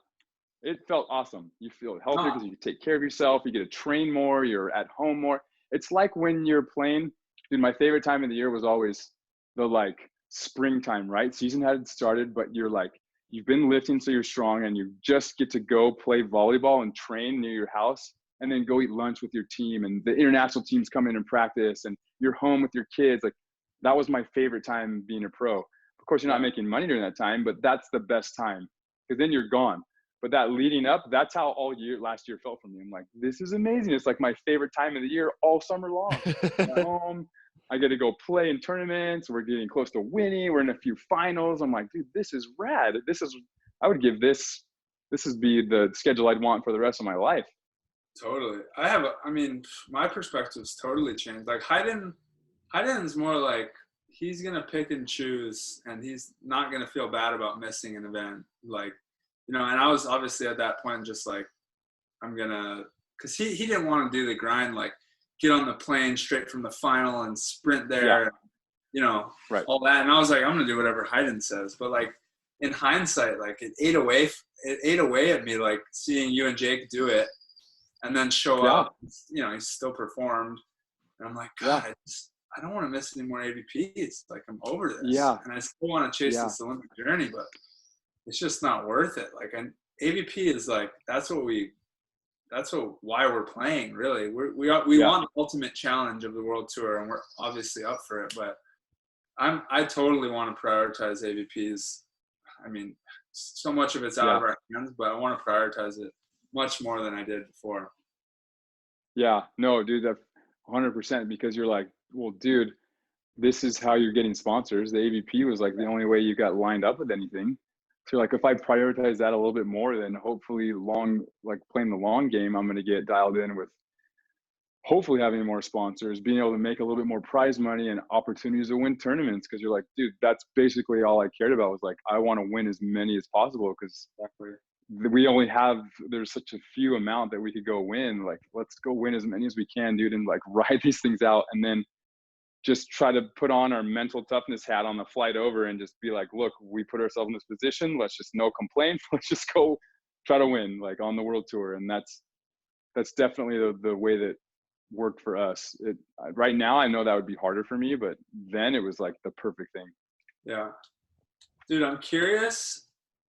It felt awesome. You feel healthy because you take care of yourself. You get to train more. You're at home more. It's like when you're playing, dude, my favorite time of the year was always the like springtime, right? Season hadn't started, but you're like, you've been lifting so you're strong, and you just get to go play volleyball and train near your house, and then go eat lunch with your team, and the international teams come in and practice, and you're home with your kids. Like, that was my favorite time being a pro. Of course, you're not making money during that time, but that's the best time, because then you're gone. But that leading up, that's how last year felt for me. I'm like, this is amazing. It's like my favorite time of the year all summer long. I'm at home. I get to go play in tournaments. We're getting close to winning. We're in a few finals. I'm like, dude, this is rad. I would give this would be the schedule I'd want for the rest of my life. Totally. I mean, my perspective's totally changed. Like Heiden's more like he's gonna pick and choose, and he's not gonna feel bad about missing an event. Like, and I was obviously at that point just like, I'm gonna, because he didn't want to do the grind, like get on the plane straight from the final and sprint there, right. all that. And I was like, I'm gonna do whatever Heiden says. But like in hindsight, like it ate away at me, like seeing you and Jake do it and then show up. He still performed, and I'm like, God, I don't want to miss any more AVPs. Like, I'm over this. Yeah. And I still want to chase this Olympic journey, but it's just not worth it. Like, an AVP is like, why we're playing, really. We want the ultimate challenge of the World Tour, and we're obviously up for it, but I totally want to prioritize AVPs. I mean, so much of it's out of our hands, but I want to prioritize it much more than I did before. Yeah, no, dude, that's 100%, because you're like, well, dude, this is how you're getting sponsors. The AVP was like the only way you got lined up with anything. So like, if I prioritize that a little bit more, then hopefully playing the long game, I'm going to get dialed in with hopefully having more sponsors, being able to make a little bit more prize money and opportunities to win tournaments. Cause you're like, dude, that's basically all I cared about, was like, I want to win as many as possible. Cause we only there's such a few amount that we could go win. Like, let's go win as many as we can, dude. And like ride these things out, and then just try to put on our mental toughness hat on the flight over and just be like, look, we put ourselves in this position. Let's just no complaints. Let's just go try to win, like, on the World Tour. And that's definitely the way that worked for us. Right now, I know that would be harder for me, but then it was like the perfect thing. Yeah. Dude, I'm curious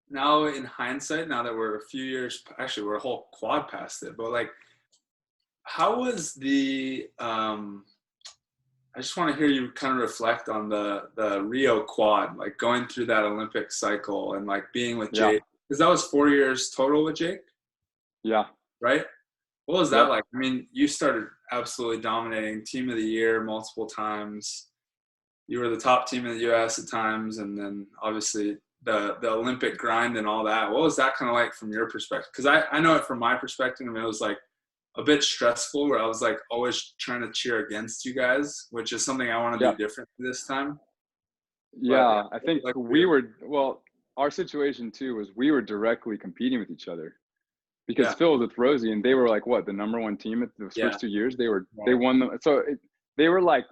now in hindsight, now that we're a few years, actually we're a whole quad past it, but like, how was I just want to hear you kind of reflect on the Rio quad, like going through that Olympic cycle and like being with Jake, because that was 4 years total with Jake. Yeah. Right. What was that like? I mean, you started absolutely dominating, team of the year multiple times. You were the top team in the US at times, and then obviously the Olympic grind and all that. What was that kind of like from your perspective? Because I know it from my perspective. I mean, it was like a bit stressful, where I was like always trying to cheer against you guys, which is something I want to do different this time. Yeah, I think like our situation too was we were directly competing with each other, because Phil was with Rosie, and they were like, what, the #1 team at the first 2 years. They won them. So they were like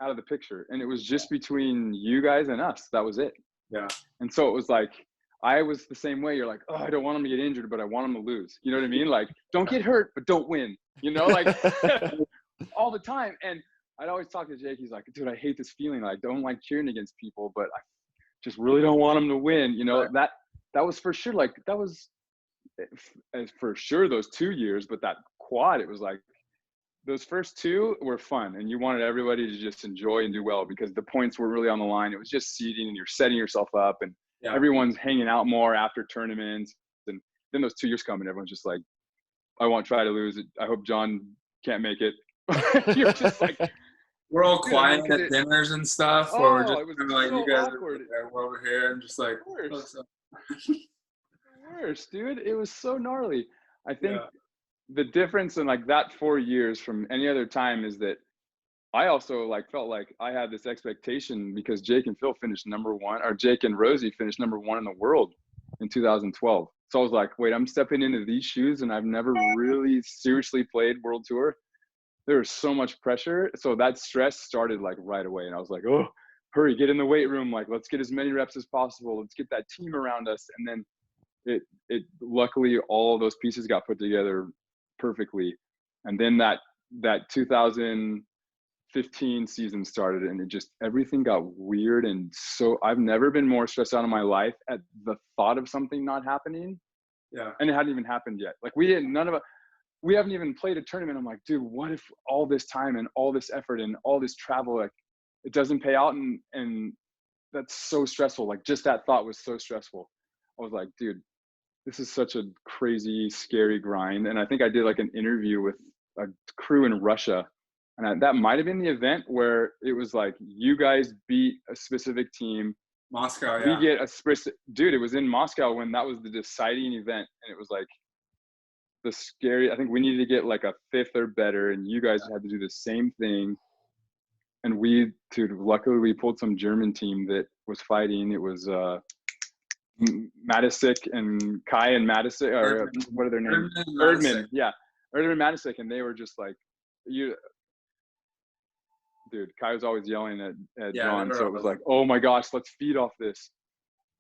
out of the picture, and it was just between you guys and us. That was it. Yeah. And so it was like, I was the same way. You're like, oh, I don't want them to get injured, but I want them to lose. You know what I mean? Like, don't get hurt, but don't win. Like all the time. And I'd always talk to Jake. He's like, dude, I hate this feeling. I don't like cheering against people, but I just really don't want them to win. That was for sure. Like, that was for sure those 2 years, but that quad, it was like, those first 2 were fun, and you wanted everybody to just enjoy and do well, because the points were really on the line. It was just seeding, and you're setting yourself up, and everyone's hanging out more after tournaments. And then those 2 years come, and everyone's just like, I won't try to lose it. I hope John can't make it. You're just like, we're all quiet at dinners and stuff, or we're just kind of like, so you guys awkward. we're over here, and just like, worse, dude. It was so gnarly. I think the difference in like that 4 years from any other time is that I also like felt like I had this expectation, because Jake and Phil finished #1, or Jake and Rosie finished #1 in the world in 2012. So I was like, wait, I'm stepping into these shoes, and I've never really seriously played World Tour. There was so much pressure. So that stress started like right away. And I was like, oh, hurry, get in the weight room. Like, let's get as many reps as possible. Let's get that team around us. And then it luckily all of those pieces got put together perfectly. And then that 2015 season started, and it just, everything got weird. And so I've never been more stressed out in my life at the thought of something not happening. Yeah. And it hadn't even happened yet. Like, we haven't even played a tournament. I'm like, dude, what if all this time and all this effort and all this travel, like, it doesn't pay out? And that's so stressful. Like, just that thought was so stressful. I was like, dude, this is such a crazy, scary grind. And I think I did like an interview with a crew in Russia, and that might've been the event where it was like, you guys beat a specific team. Moscow, we get a dude, it was in Moscow when that was the deciding event. And it was like, I think we needed to get like a 5th or better, and you guys had to do the same thing. And luckily we pulled some German team that was fighting. It was Matisik and Kai and Matisik, or what are their names? Erdman. Yeah, Erdman and Matisik, and they were just like, dude, Kai was always yelling at John, so it was like, oh my gosh, let's feed off this.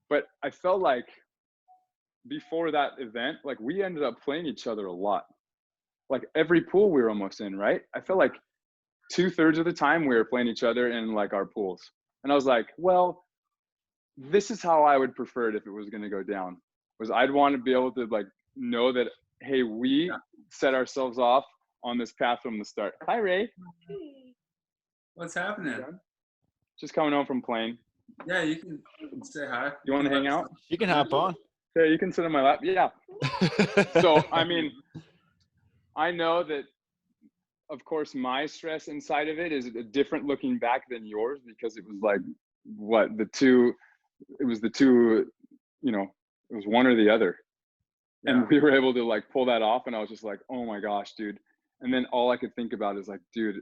But I felt like before that event, like we ended up playing each other a lot. Like every pool we were almost in, right? I felt like 2/3 of the time we were playing each other in like our pools. And I was like, well, this is how I would prefer it if it was going to go down. Was I'd want to be able to like know that, hey, we set ourselves off on this path from the start. Hi, Ray. What's happening? Just coming home from playing. Yeah, you can say hi. You want to hang out? You can hop on. Yeah, you can sit on my lap. Yeah. So, I mean, I know that, of course, my stress inside of it is different looking back than yours, because it was like, it was the two, you know, it was one or the other. Yeah. And we were able to like pull that off. And I was just like, oh my gosh, dude. And then all I could think about is like, dude,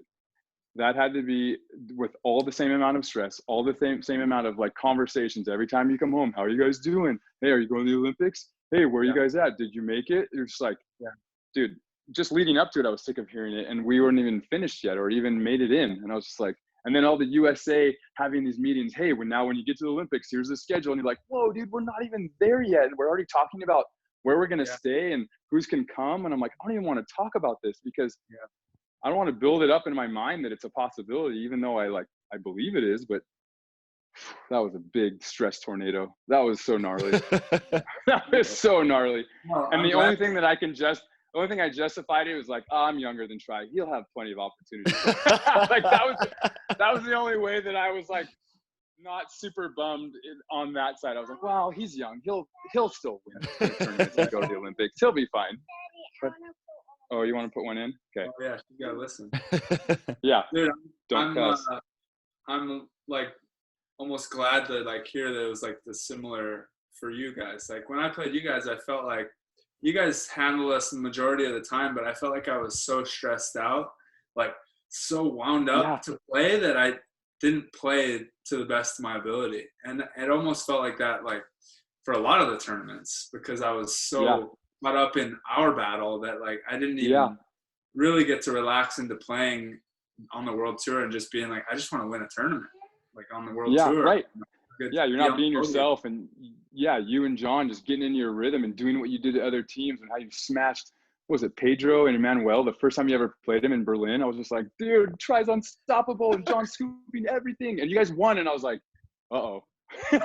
that had to be with all the same amount of stress, all the same amount of like conversations. Every time you come home, how are you guys doing? Hey, are you going to the Olympics? Hey, where are you guys at? Did you make it? You're just like, dude, just leading up to it, I was sick of hearing it. And we weren't even finished yet or even made it in. And I was just like, and then all the USA having these meetings. Hey, when you get to the Olympics, here's the schedule. And you're like, whoa, dude, we're not even there yet. We're already talking about where we're going to stay and who's can come. And I'm like, I don't even want to talk about this, because I don't want to build it up in my mind that it's a possibility, even though I believe it is. But that was a big stress tornado. That was so gnarly. That was so gnarly. Well, and the only thing I justified it was like, oh, I'm younger than Tri. He'll have plenty of opportunities. Like that was the only way that I was like not super bummed on that side. I was like, well, he's young. He'll still win tournaments and go to the Olympics. He'll be fine. But, oh, you want to put one in? Okay. Oh, yeah, you gotta listen. Yeah. Dude, I'm like almost glad to like hear that it was like the similar for you guys. Like when I played you guys, I felt like you guys handled us the majority of the time, but I felt like I was so stressed out, like so wound up to play, that I didn't play to the best of my ability. And it almost felt like that, like for a lot of the tournaments, because I was so caught up in our battle that like I didn't even really get to relax into playing on the World Tour and just being like, I just want to win a tournament, like on the World Tour. Right. Yeah, you're not being yourself, and you and John just getting into your rhythm and doing what you did to other teams, and how you smashed, what was it, Pedro and Emmanuel the first time you ever played him in Berlin. I was just like, dude, Tri's unstoppable, and John's scooping everything, and you guys won, and I was like, uh-oh. Like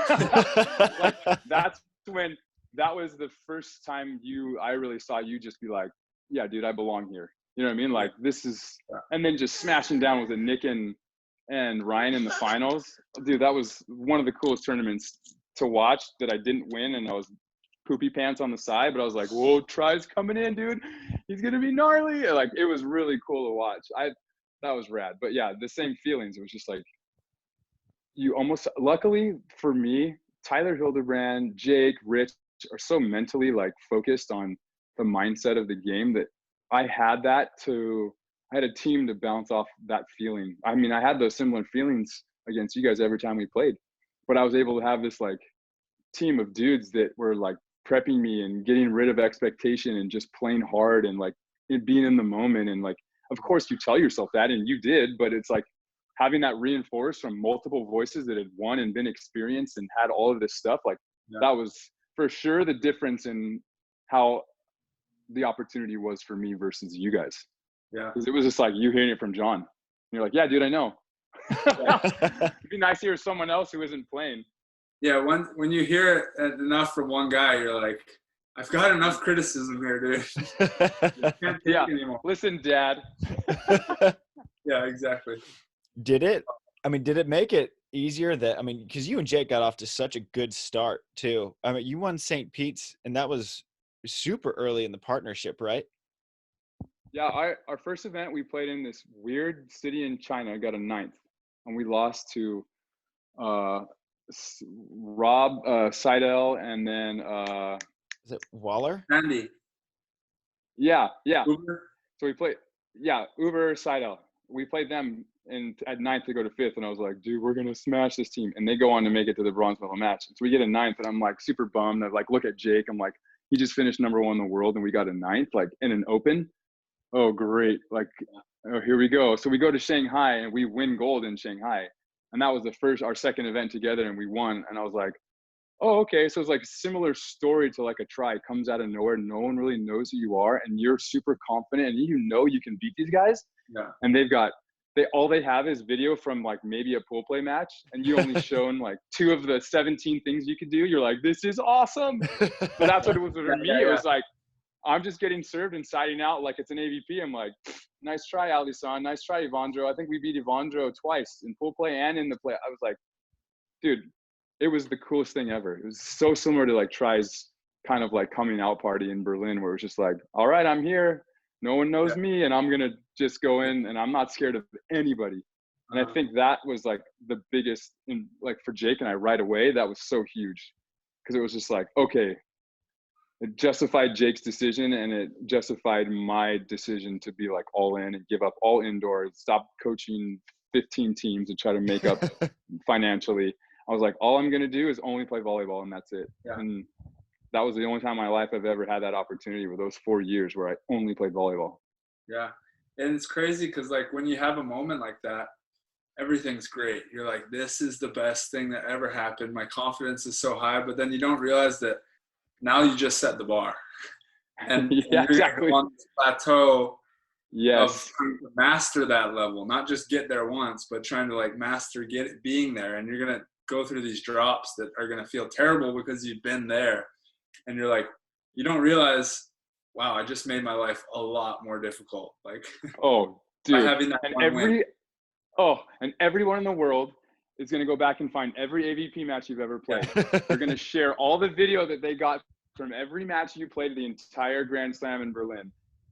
that was the first time I really saw you just be like, yeah, dude, I belong here. You know what I mean? Like this is, and then just smashing down with Nick and Ryan in the finals. Dude, that was one of the coolest tournaments to watch that I didn't win, and I was poopy pants on the side, but I was like, whoa, Tri's coming in, dude. He's going to be gnarly. Like, it was really cool to watch. That was rad. But yeah, the same feelings. It was just like, you almost, luckily for me, Tyler Hildebrand, Jake, Rich are so mentally like focused on the mindset of the game that I had a team to bounce off that feeling. I mean, I had those similar feelings against you guys every time we played, but I was able to have this like team of dudes that were like prepping me and getting rid of expectation and just playing hard and like being in the moment. And like, of course you tell yourself that, and you did, but it's like having that reinforced from multiple voices that had won and been experienced and had all of this stuff. Like that was for sure the difference in how the opportunity was for me versus you guys. Yeah. Because it was just like you hearing it from John. And you're like, yeah, dude, I know. It'd be nice to hear someone else who isn't playing. Yeah, when you hear it enough from one guy, you're like, I've got enough criticism here, dude. I can't take it anymore. Listen, Dad. Yeah, exactly. Did it make it easier because you and Jake got off to such a good start too. I mean, you won St. Pete's, and that was super early in the partnership, right? Yeah, our first event we played in this weird city in China, got a 9th, and we lost to Rob Seidel, and then is it Waller? Andy. Yeah. Uber? So we played, Uber Seidel. We played them at ninth to go to fifth, and I was like, dude, we're gonna smash this team. And they go on to make it to the bronze medal match. So we get a ninth, and I'm like super bummed. I like look at Jake. I'm like, he just finished number 1 in the world, and we got a ninth, like in an open. Oh, great! Like, oh, here we go. So we go to Shanghai, and we win gold in Shanghai, and that was our second event together, and we won. And I was like, oh, okay. So it's like a similar story to like a try. It comes out of nowhere. No one really knows who you are, and you're super confident, and you know you can beat these guys. Yeah. And all they have is video from like maybe a pool play match, and you only shown like 2 of the 17 things you could do. You're like, this is awesome. But that's what it was for me. It was like, I'm just getting served and siding out like it's an AVP. I'm like, nice try, Alisson. Nice try, Ivandro. I think we beat Ivandro twice in pool play and in the play. I was like, dude, it was the coolest thing ever. It was so similar to like Try's kind of like coming out party in Berlin, where it was just like, all right, I'm here. No one knows me, and I'm going to just go in, and I'm not scared of anybody. And I think that was like the biggest, like for Jake and I right away, that was so huge, because it was just like, okay, it justified Jake's decision, and it justified my decision to be like all in and give up all indoors, stop coaching 15 teams and try to make up financially. I was like, all I'm going to do is only play volleyball, and that's it. Yeah. And that was the only time in my life I've ever had that opportunity, with those 4 years where I only played volleyball. Yeah. And it's crazy because like when you have a moment like that, everything's great. You're like, this is the best thing that ever happened. My confidence is so high, but then you don't realize that now you just set the bar. And, yeah, exactly. On this plateau yes. of trying to master that level, not just get there once, but trying to like master being there. And you're going to go through these drops that are going to feel terrible because you've been there. And you're like, you don't realize, wow, I just made my life a lot more difficult. Like, oh, dude, by having that and everyone in the world is going to go back and find every AVP match you've ever played. They're going to share all the video that they got from every match you played, the entire Grand Slam in Berlin,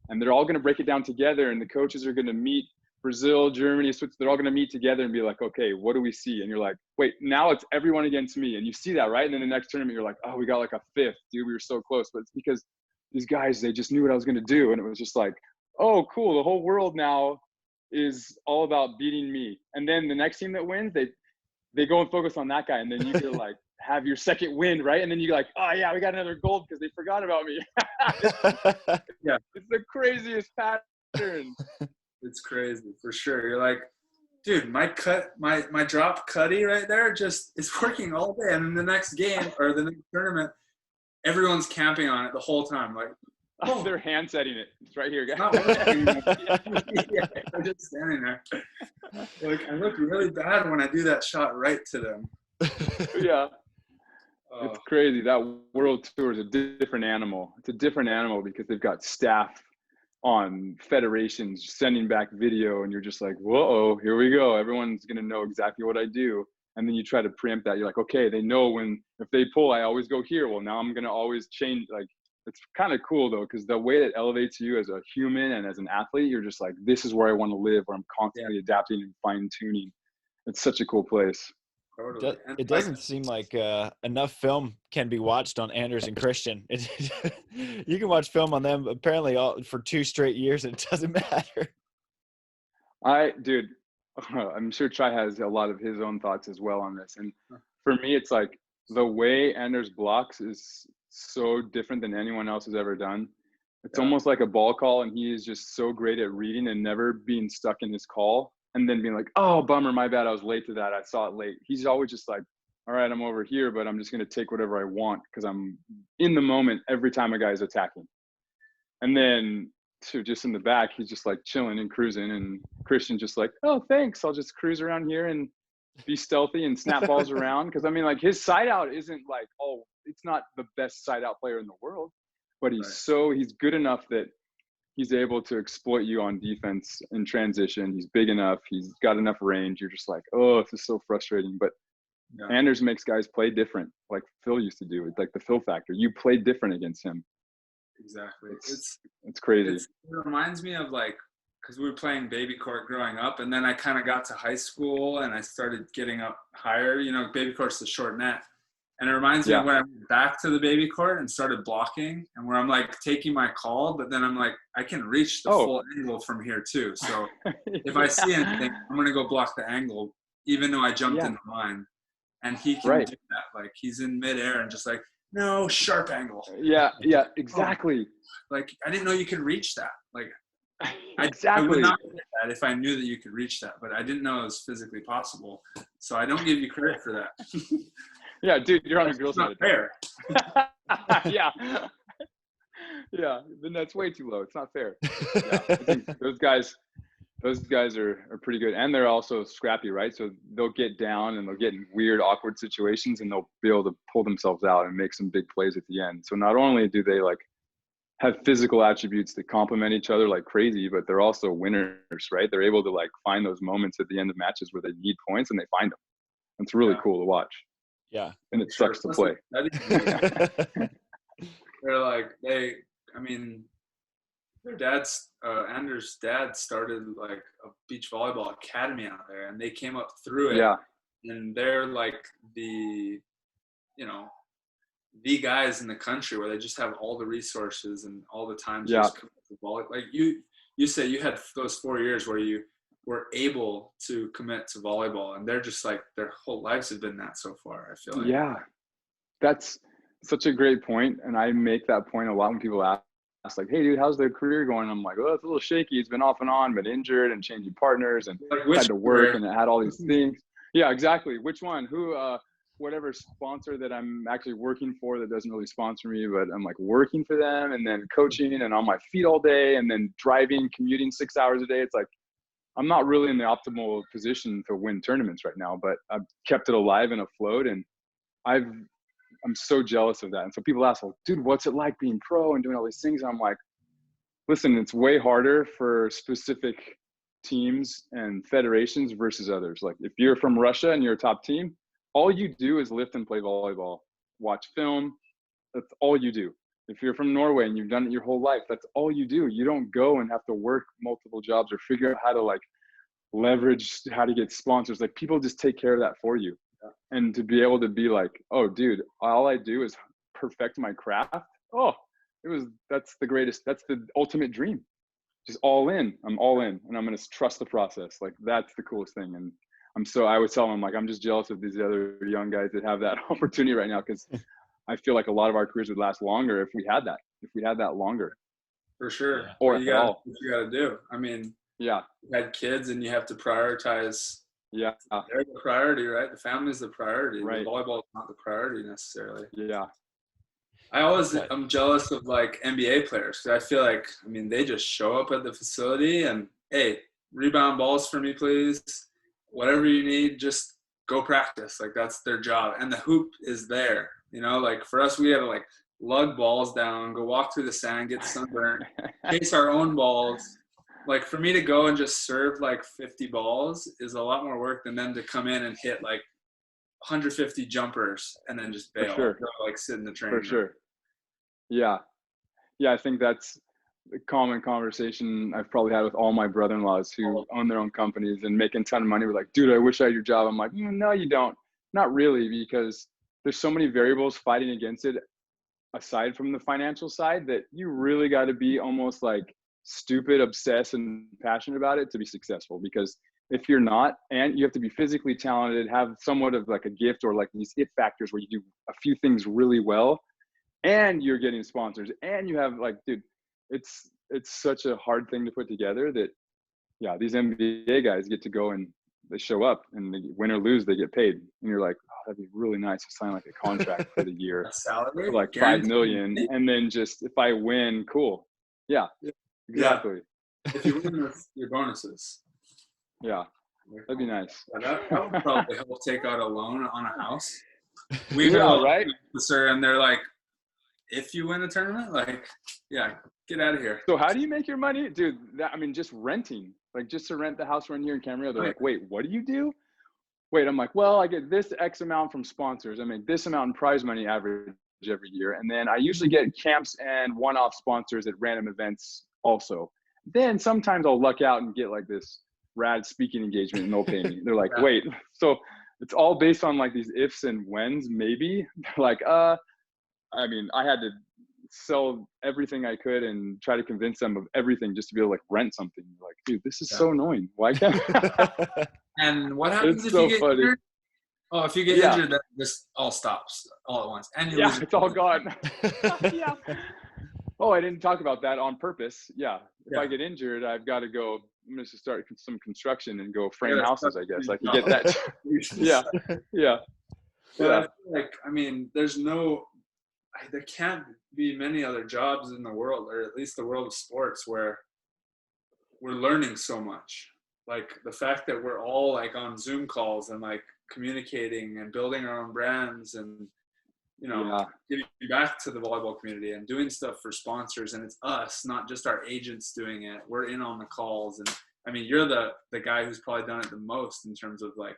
and they're all going to break it down together. And the coaches are going to meet Brazil, Germany, Switzerland. They're all going to meet together and be like, okay, what do we see? And you're like, wait, now it's everyone against me. And you see that, right? And then the next tournament, you're like, oh, we got like a 5th. Dude, we were so close. But it's because these guys, they just knew what I was going to do. And it was just like, oh, cool. The whole world now is all about beating me. And then the next team that wins, they go and focus on that guy. And then you could like have your second win, right? And then you're like, oh, yeah, we got another gold because they forgot about me. Yeah, it's the craziest pattern. It's crazy for sure. You're like, dude, my drop cutty right there just is working all day. And in the next game or the next tournament, everyone's camping on it the whole time. Like, oh, they're hand setting it. It's right here, guys. Yeah, they're just standing there. Like, I look really bad when I do that shot right to them. Yeah. It's crazy. That world tour is a different animal. It's a different animal because they've got staff on federations sending back video, and you're just like, whoa, here we go. Everyone's going to know exactly what I do. And then you try to preempt that. You're like, okay, they know if they pull, I always go here. Well, now I'm going to always change. Like, it's kind of cool though, because the way that elevates you as a human and as an athlete, you're just like, this is where I want to live, where I'm constantly adapting and fine tuning. It's such a cool place. Totally. It doesn't seem like enough film can be watched on Anders and Christian. You can watch film on them apparently for 2 straight years, and it doesn't matter. Dude, I'm sure Chai has a lot of his own thoughts as well on this. And for me, it's like the way Anders blocks is so different than anyone else has ever done. It's almost like a ball call, and he is just so great at reading and never being stuck in his call. And then being like, oh, bummer, my bad, I was late to that. I saw it late. He's always just like, all right, I'm over here, but I'm just going to take whatever I want because I'm in the moment every time a guy is attacking. And then just in the back, he's just like chilling and cruising. And Christian's just like, oh, thanks. I'll just cruise around here and be stealthy and snap balls around. Because, I mean, like his side out isn't like, oh, it's not the best side out player in the world. But he's good enough that he's able to exploit you on defense in transition. He's big enough. He's got enough range. You're just like, oh, this is so frustrating. But Anders makes guys play different, like Phil used to do. It's like the Phil factor. You play different against him. Exactly. It's crazy. It reminds me of like, because we were playing baby court growing up, and then I kind of got to high school and I started getting up higher. You know, baby court's the short net. And it reminds me of when I went back to the baby court and started blocking, and where I'm like taking my call, but then I'm like, I can reach the full angle from here too. So if I see anything, I'm going to go block the angle, even though I jumped in the line. And he can do that. Like, he's in midair and just like, no, sharp angle. Yeah, exactly. Like, I didn't know you could reach that. Like, exactly. I would not do that if I knew that you could reach that, but I didn't know it was physically possible. So I don't give you credit for that. Yeah, dude, you're on the girl side. It's not fair. Yeah. Yeah, then that's way too low. It's not fair. Yeah, I think those guys are pretty good, and they're also scrappy, right? So they'll get down and they'll get in weird, awkward situations, and they'll be able to pull themselves out and make some big plays at the end. So not only do they like have physical attributes that complement each other like crazy, but they're also winners, right? They're able to like find those moments at the end of matches where they need points, and they find them. It's really cool to watch. Yeah, and it sucks to play. They're like their dad's Anders' dad started like a beach volleyball academy out there, and they came up through it. Yeah, and they're like the guys in the country where they just have all the resources and all the time to just commit to volleyball. Like you say you had those 4 years where you were able to commit to volleyball, and they're just like their whole lives have been that so far, I feel like. Yeah, that's such a great point, and I make that point a lot when people ask like, hey dude, how's their career going? I'm like, oh, it's a little shaky. It's been off and on, been injured and changing partners and had to work and it had all these things. Yeah, exactly. Which one? Who, whatever sponsor that I'm actually working for that doesn't really sponsor me, but I'm like working for them, and then coaching and on my feet all day, and then driving, commuting 6 hours a day. It's like, I'm not really in the optimal position to win tournaments right now, but I've kept it alive and afloat, and I'm so jealous of that. And so people ask, well, dude, what's it like being pro and doing all these things? And I'm like, listen, it's way harder for specific teams and federations versus others. Like if you're from Russia and you're a top team, all you do is lift and play volleyball, watch film. That's all you do. If you're from Norway and you've done it your whole life, that's all you do. You don't go and have to work multiple jobs or figure out how to like leverage how to get sponsors. Like people just take care of that for you. And to be able to be like, oh dude, all I do is perfect my craft. Oh, that's the greatest, that's the ultimate dream. Just all in. I'm all in, and I'm going to trust the process. Like that's the coolest thing. And I would tell them like, I'm just jealous of these other young guys that have that opportunity right now. Cause I feel like a lot of our careers would last longer if we had that longer. For sure. Yeah. Or you got to do. I mean, you had kids and you have to prioritize. Yeah. They're the priority, right? The family's the priority. Right. The volleyball is not the priority necessarily. Yeah. I'm jealous of like NBA players because I feel like, I mean, they just show up at the facility and, hey, rebound balls for me, please. Whatever you need, just go practice. Like that's their job. And the hoop is there. You know, like for us, we had to like lug balls down, go walk through the sand, get sunburned, chase our own balls. Like for me to go and just serve like 50 balls is a lot more work than them to come in and hit like 150 jumpers and then just bail. For sure. Like sit in the training room. For sure. Yeah. Yeah, I think that's a common conversation I've probably had with all my brother-in-laws who own their own companies and making a ton of money. We're like, dude, I wish I had your job. I'm like, no, you don't. Not really, because there's so many variables fighting against it aside from the financial side that you really got to be almost like stupid, obsessed, and passionate about it to be successful. Because if you're not, and you have to be physically talented, have somewhat of like a gift or like these it factors where you do a few things really well, and you're getting sponsors, and you have like, dude, it's such a hard thing to put together that, yeah, these NBA guys get to go and they show up and they win or lose, they get paid. And you're like, oh, that'd be really nice to sign like a contract for the year, a salary for like $5 million. And then just, if I win, cool. Yeah, exactly. Yeah. If you win with your bonuses. Yeah, that'd be nice. Yeah, that would probably help take out a loan on a house. We got right? Sir, and they're like, if you win the tournament, like, yeah, get out of here. So how do you make your money? Dude, just renting. Like, just to rent the house we're in here in Camarillo, they're like, wait, what do you do? Wait, I'm like, well, I get this X amount from sponsors. I make this amount in prize money average every year. And then I usually get camps and one-off sponsors at random events also. Then sometimes I'll luck out and get like this rad speaking engagement and they'll pay me. They're like, wait, so it's all based on like these ifs and whens, maybe. Like, I mean, I had to sell everything I could and try to convince them of everything just to be able to like rent something. Like, dude, this is so annoying. Why can't And what happens if so you get funny. injured? Oh, if you get injured, then this all stops all at once. And you lose it's all gone. Yeah. Oh, I didn't talk about that on purpose. If I get injured, I've got to go. I'm going to start some construction and go frame houses, I guess. I can get that. Yeah. But I feel like, I mean, there can't be many other jobs in the world, or at least the world of sports, where we're learning so much. Like the fact that we're all like on Zoom calls and like communicating and building our own brands and, you know, giving back to the volleyball community and doing stuff for sponsors. And it's us, not just our agents doing it. We're in on the calls. And I mean, you're the guy who's probably done it the most in terms of like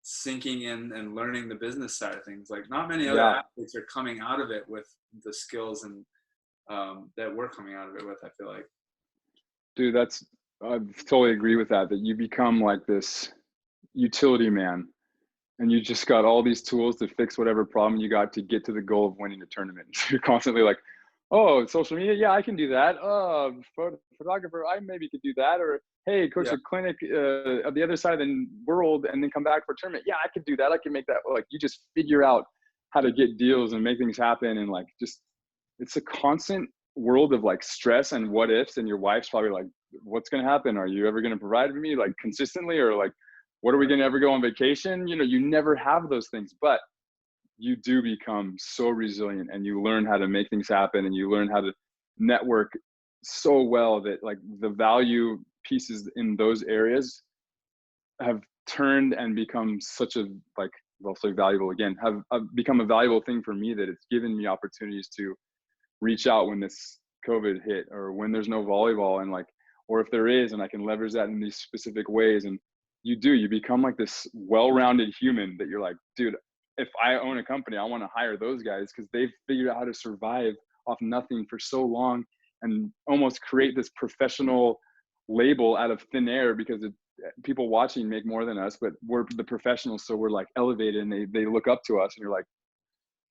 sinking in and learning the business side of things. Like not many other athletes are coming out of it with the skills and that we're coming out of it with, I feel like. Dude, I totally agree with that you become like this utility man. And you just got all these tools to fix whatever problem you got to get to the goal of winning a tournament. So you're constantly like, oh, social media, yeah, I can do that. Oh, photographer, I maybe could do that. Or, hey, coach a clinic at the other side of the world and then come back for a tournament. Yeah, I could do that. I can make that. Like, you just figure out how to get deals and make things happen. And like, just, it's a constant world of like stress and what ifs. And your wife's probably like, what's going to happen? Are you ever going to provide for me like consistently? Or like, what are we going to ever go on vacation? You know, you never have those things, but you do become so resilient and you learn how to make things happen and you learn how to network so well that like the value pieces in those areas have turned and become such a, like, I'll say valuable again, have become a valuable thing for me that it's given me opportunities to reach out when this COVID hit or when there's no volleyball and like, or if there is, and I can leverage that in these specific ways. And you become like this well-rounded human that you're like, dude, if I own a company, I want to hire those guys because they've figured out how to survive off nothing for so long and almost create this professional label out of thin air because people watching make more than us, but we're the professionals. So we're like elevated and they look up to us and you're like,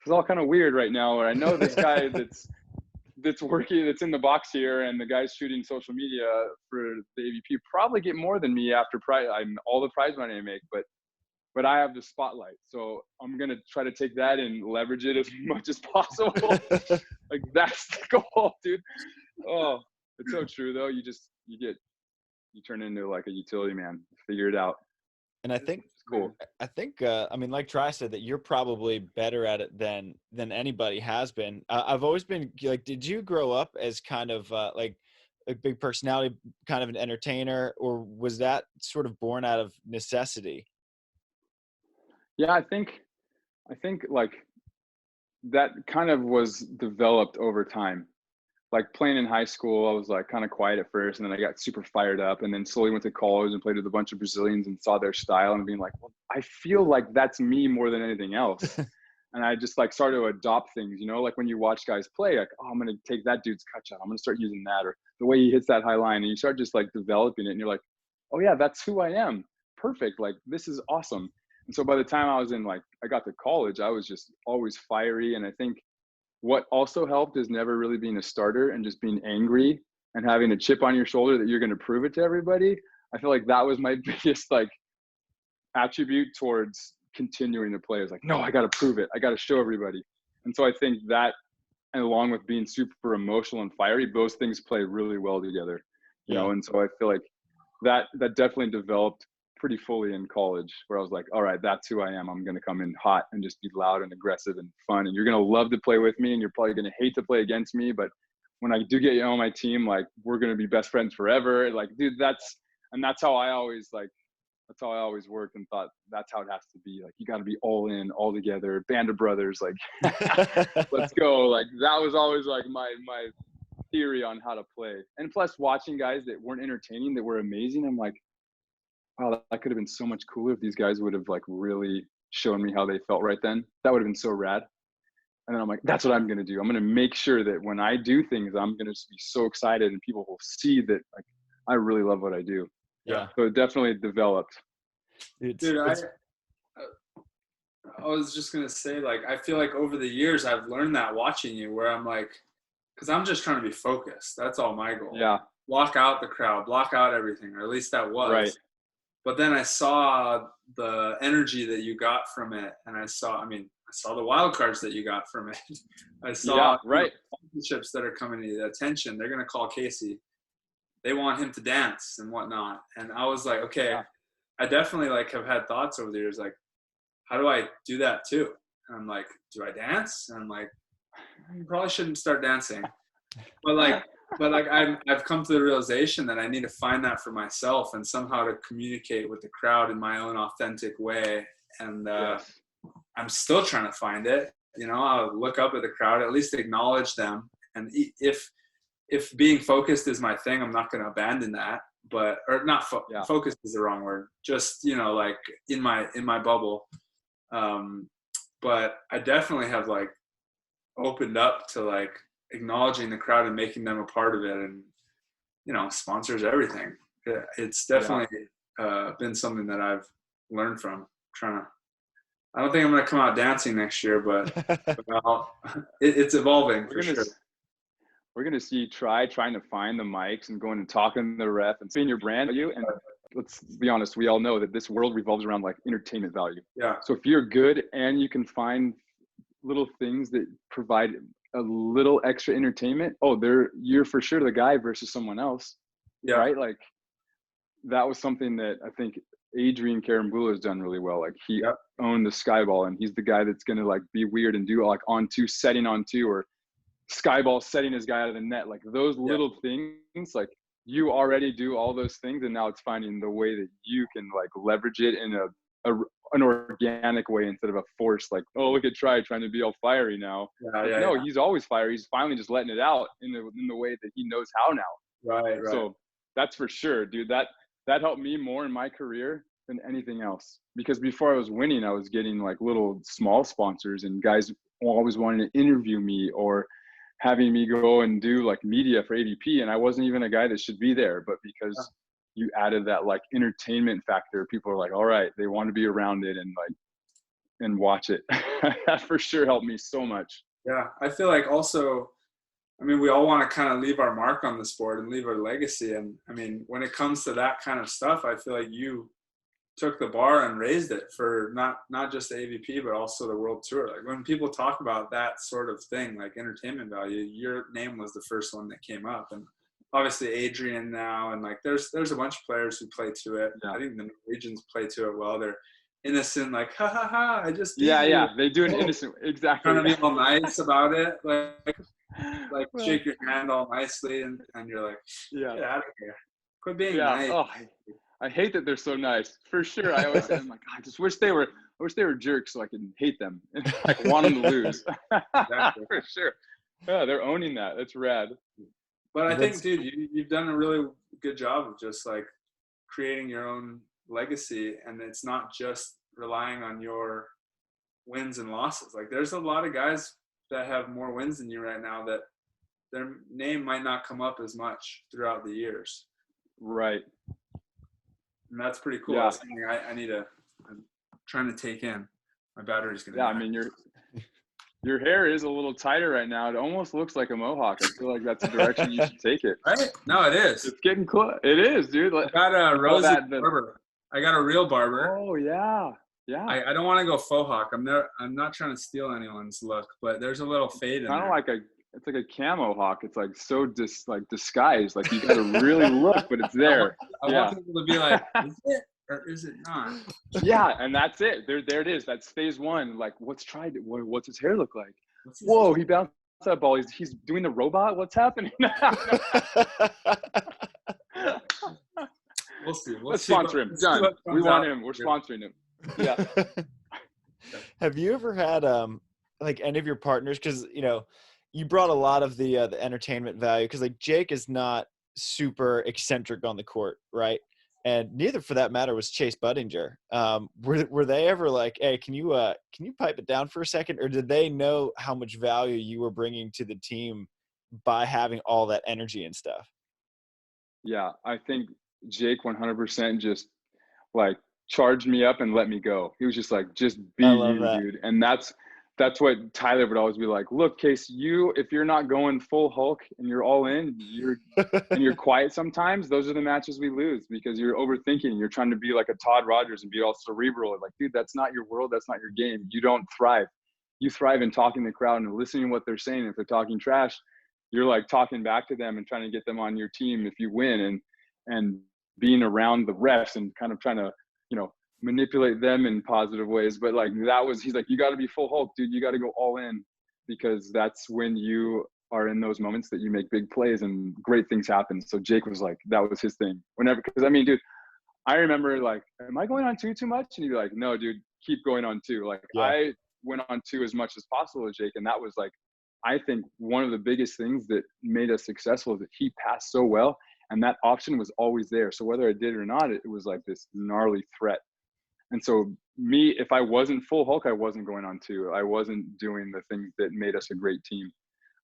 it's all kind of weird right now. Or I know this guy that's working, that's in the box here, and the guys shooting social media for the AVP probably get more than me after all the prize money I make, but I have the spotlight. So I'm going to try to take that and leverage it as much as possible. Like that's the goal, dude. Oh, it's so true though. You turn into like a utility man, figure it out. And I think it's cool. I mean, like Tri said, that you're probably better at it than anybody has been. I've always been like, did you grow up as kind of like a big personality, kind of an entertainer, or was that sort of born out of necessity? Yeah, I think like that kind of was developed over time. Like playing in high school, I was like kind of quiet at first, and then I got super fired up, and then slowly went to college and played with a bunch of Brazilians and saw their style and being like, well, I feel like that's me more than anything else. And I just like started to adopt things, you know, like when you watch guys play, like, oh, I'm going to take that dude's cut shot. I'm going to start using that, or the way he hits that high line, and you start just like developing it, and you're like, oh yeah, that's who I am. Perfect. Like this is awesome. And so by the time I got to college, I was just always fiery. And I think what also helped is never really being a starter and just being angry and having a chip on your shoulder that you're going to prove it to everybody. I feel like that was my biggest like attribute towards continuing to play. Is like, no, I got to prove it. I got to show everybody. And so I think that, and along with being super emotional and fiery, those things play really well together, you know? And so I feel like that definitely developed pretty fully in college, where I was like, all right, that's who I am. I'm going to come in hot and just be loud and aggressive and fun. And you're going to love to play with me, and you're probably going to hate to play against me. But when I do get you on my team, like we're going to be best friends forever. Like, dude, that's how I always worked and thought that's how it has to be. Like, you got to be all in, all together, band of brothers. Like, let's go. Like that was always like my theory on how to play. And plus watching guys that weren't entertaining, that were amazing. I'm like, wow, that could have been so much cooler if these guys would have like really shown me how they felt right then. That would have been so rad. And then I'm like, that's what I'm going to do. I'm going to make sure that when I do things, I'm going to be so excited and people will see that like, I really love what I do. Yeah. So it definitely developed. Dude, I was just going to say, like, I feel like over the years I've learned that watching you, where I'm like, because I'm just trying to be focused. That's all my goal. Yeah. Block out the crowd, block out everything, or at least that was. Right. But then I saw the energy that you got from it, and I saw the wild cards that you got from it. I saw championships that are coming to the attention. They're going to call Casey. They want him to dance and whatnot. And I was like, okay, I definitely like have had thoughts over the years, like, how do I do that too? And I'm like, do I dance? And I'm like, you probably shouldn't start dancing. But I've come to the realization that I need to find that for myself and somehow to communicate with the crowd in my own authentic way. And I'm still trying to find it. You know, I'll look up at the crowd, at least acknowledge them. And if being focused is my thing, I'm not going to abandon that. But focused is the wrong word. Just, you know, like in my bubble. But I definitely have like opened up to like acknowledging the crowd and making them a part of it, and you know, sponsors everything. It's definitely been something that I've learned from I don't think I'm going to come out dancing next year, but it's evolving for sure. We're going to see trying to find the mics and going and talking to the ref and seeing your brand value. And let's be honest, we all know that this world revolves around like entertainment value. Yeah. So if you're good and you can find little things that provide a little extra entertainment, you're for sure the guy versus someone else. Yeah. Right? Like that was something that I think Adrian Karambula has done really well. Like he owned the skyball, and he's the guy that's going to like be weird and do like setting on two, or skyball setting his guy out of the net. Like those little things, like you already do all those things, and now it's finding the way that you can like leverage it in an organic way instead of a force. Like, oh, look at trying to be all fiery now. He's always fiery. He's finally just letting it out in the way that he knows how now. Right. So that's for sure, dude. That helped me more in my career than anything else, because before I was winning, I was getting like little small sponsors and guys always wanting to interview me or having me go and do like media for AVP, and I wasn't even a guy that should be there, but because you added that like entertainment factor, people are like, all right, they want to be around it and watch it. That for sure helped me so much. Yeah, I feel like also, I mean, we all want to kind of leave our mark on the sport and leave our legacy. And I mean, when it comes to that kind of stuff, I feel like you took the bar and raised it for not just the AVP, but also the World Tour. Like when people talk about that sort of thing, like entertainment value, your name was the first one that came up. And obviously Adrian now, and like there's a bunch of players who play to it. I think the Norwegians play to it well. They're innocent, like ha ha ha, I just they do an innocent, exactly, trying to be all nice about it, like shake your hand all nicely, and you're like, get out of here, quit being nice. I hate that they're so nice, for sure. I always say, I'm like, I wish they were jerks so I can hate them and like want them to lose. Exactly. For sure. Yeah, they're owning that. That's rad. But I think, dude, you've done a really good job of just like creating your own legacy, and it's not just relying on your wins and losses. Like there's a lot of guys that have more wins than you right now that their name might not come up as much throughout the years. Right. And that's pretty cool. Yeah. I'm trying to take in. My battery's gonna die. I mean, your hair is a little tighter right now. It almost looks like a mohawk. I feel like that's the direction you should take it. Right? No, it is. It's getting close. It is, dude. I got a rosy barber. I got a real barber. Oh yeah. Yeah. I don't want to go faux hawk. I'm not trying to steal anyone's look, but there's a little fade in there. Kind of like it's like a camo hawk. It's like so disguised. Like you got to really look, but it's there. I want people to be like, is it or is it not? Yeah, and that's it. There it is. That's phase one. Like, what's his hair look like? Whoa, he bounced that ball. He's doing the robot. What's happening? We'll see. Let's sponsor him. Done. We want him. We're sponsoring him. Yeah. Have you ever had like any of your partners, because you brought a lot of the entertainment value, because like Jake is not super eccentric on the court, right? And neither, for that matter, was Chase Budinger. Were they ever like, hey, can you pipe it down for a second, or did they know how much value you were bringing to the team by having all that energy and stuff? Yeah, I think Jake 100% just like charged me up and let me go. He was just like, just be I love you, that. dude. And that's what Tyler would always be like, look, Case, if you're not going full Hulk and you're all in, you're quiet sometimes, those are the matches we lose because you're overthinking. You're trying to be like a Todd Rogers and be all cerebral. Like, dude, that's not your world. That's not your game. You don't thrive. You thrive in talking to the crowd and listening to what they're saying. If they're talking trash, you're like talking back to them and trying to get them on your team if you win, and being around the refs and kind of trying to, manipulate them in positive ways. But like he's like, you got to be full Hulk, dude. You got to go all in, because that's when you are in those moments that you make big plays and great things happen. So Jake was like, that was his thing whenever, because I mean, dude, I remember like, am I going on two too much? And he'd be like, no, dude, keep going on two. Like I went on two as much as possible with Jake. And that was like, I think one of the biggest things that made us successful is that he passed so well. And that option was always there. So whether I did or not, it was like this gnarly threat. And so me, if I wasn't full Hulk, I wasn't going on two. I wasn't doing the things that made us a great team.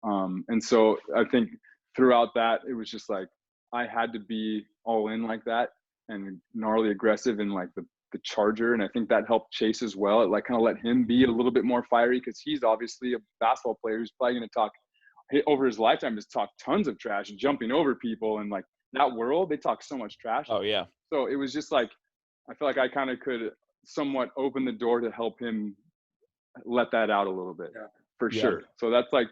And so I think throughout that, it was just like, I had to be all in like that and gnarly aggressive and like the charger. And I think that helped Chase as well. It like kind of let him be a little bit more fiery, because he's obviously a basketball player who's probably going to talk over his lifetime, has talked tons of trash and jumping over people. And like that world, they talk so much trash. Oh yeah. So it was just like, I feel like I kind of could somewhat open the door to help him let that out a little bit, for sure. So that's like,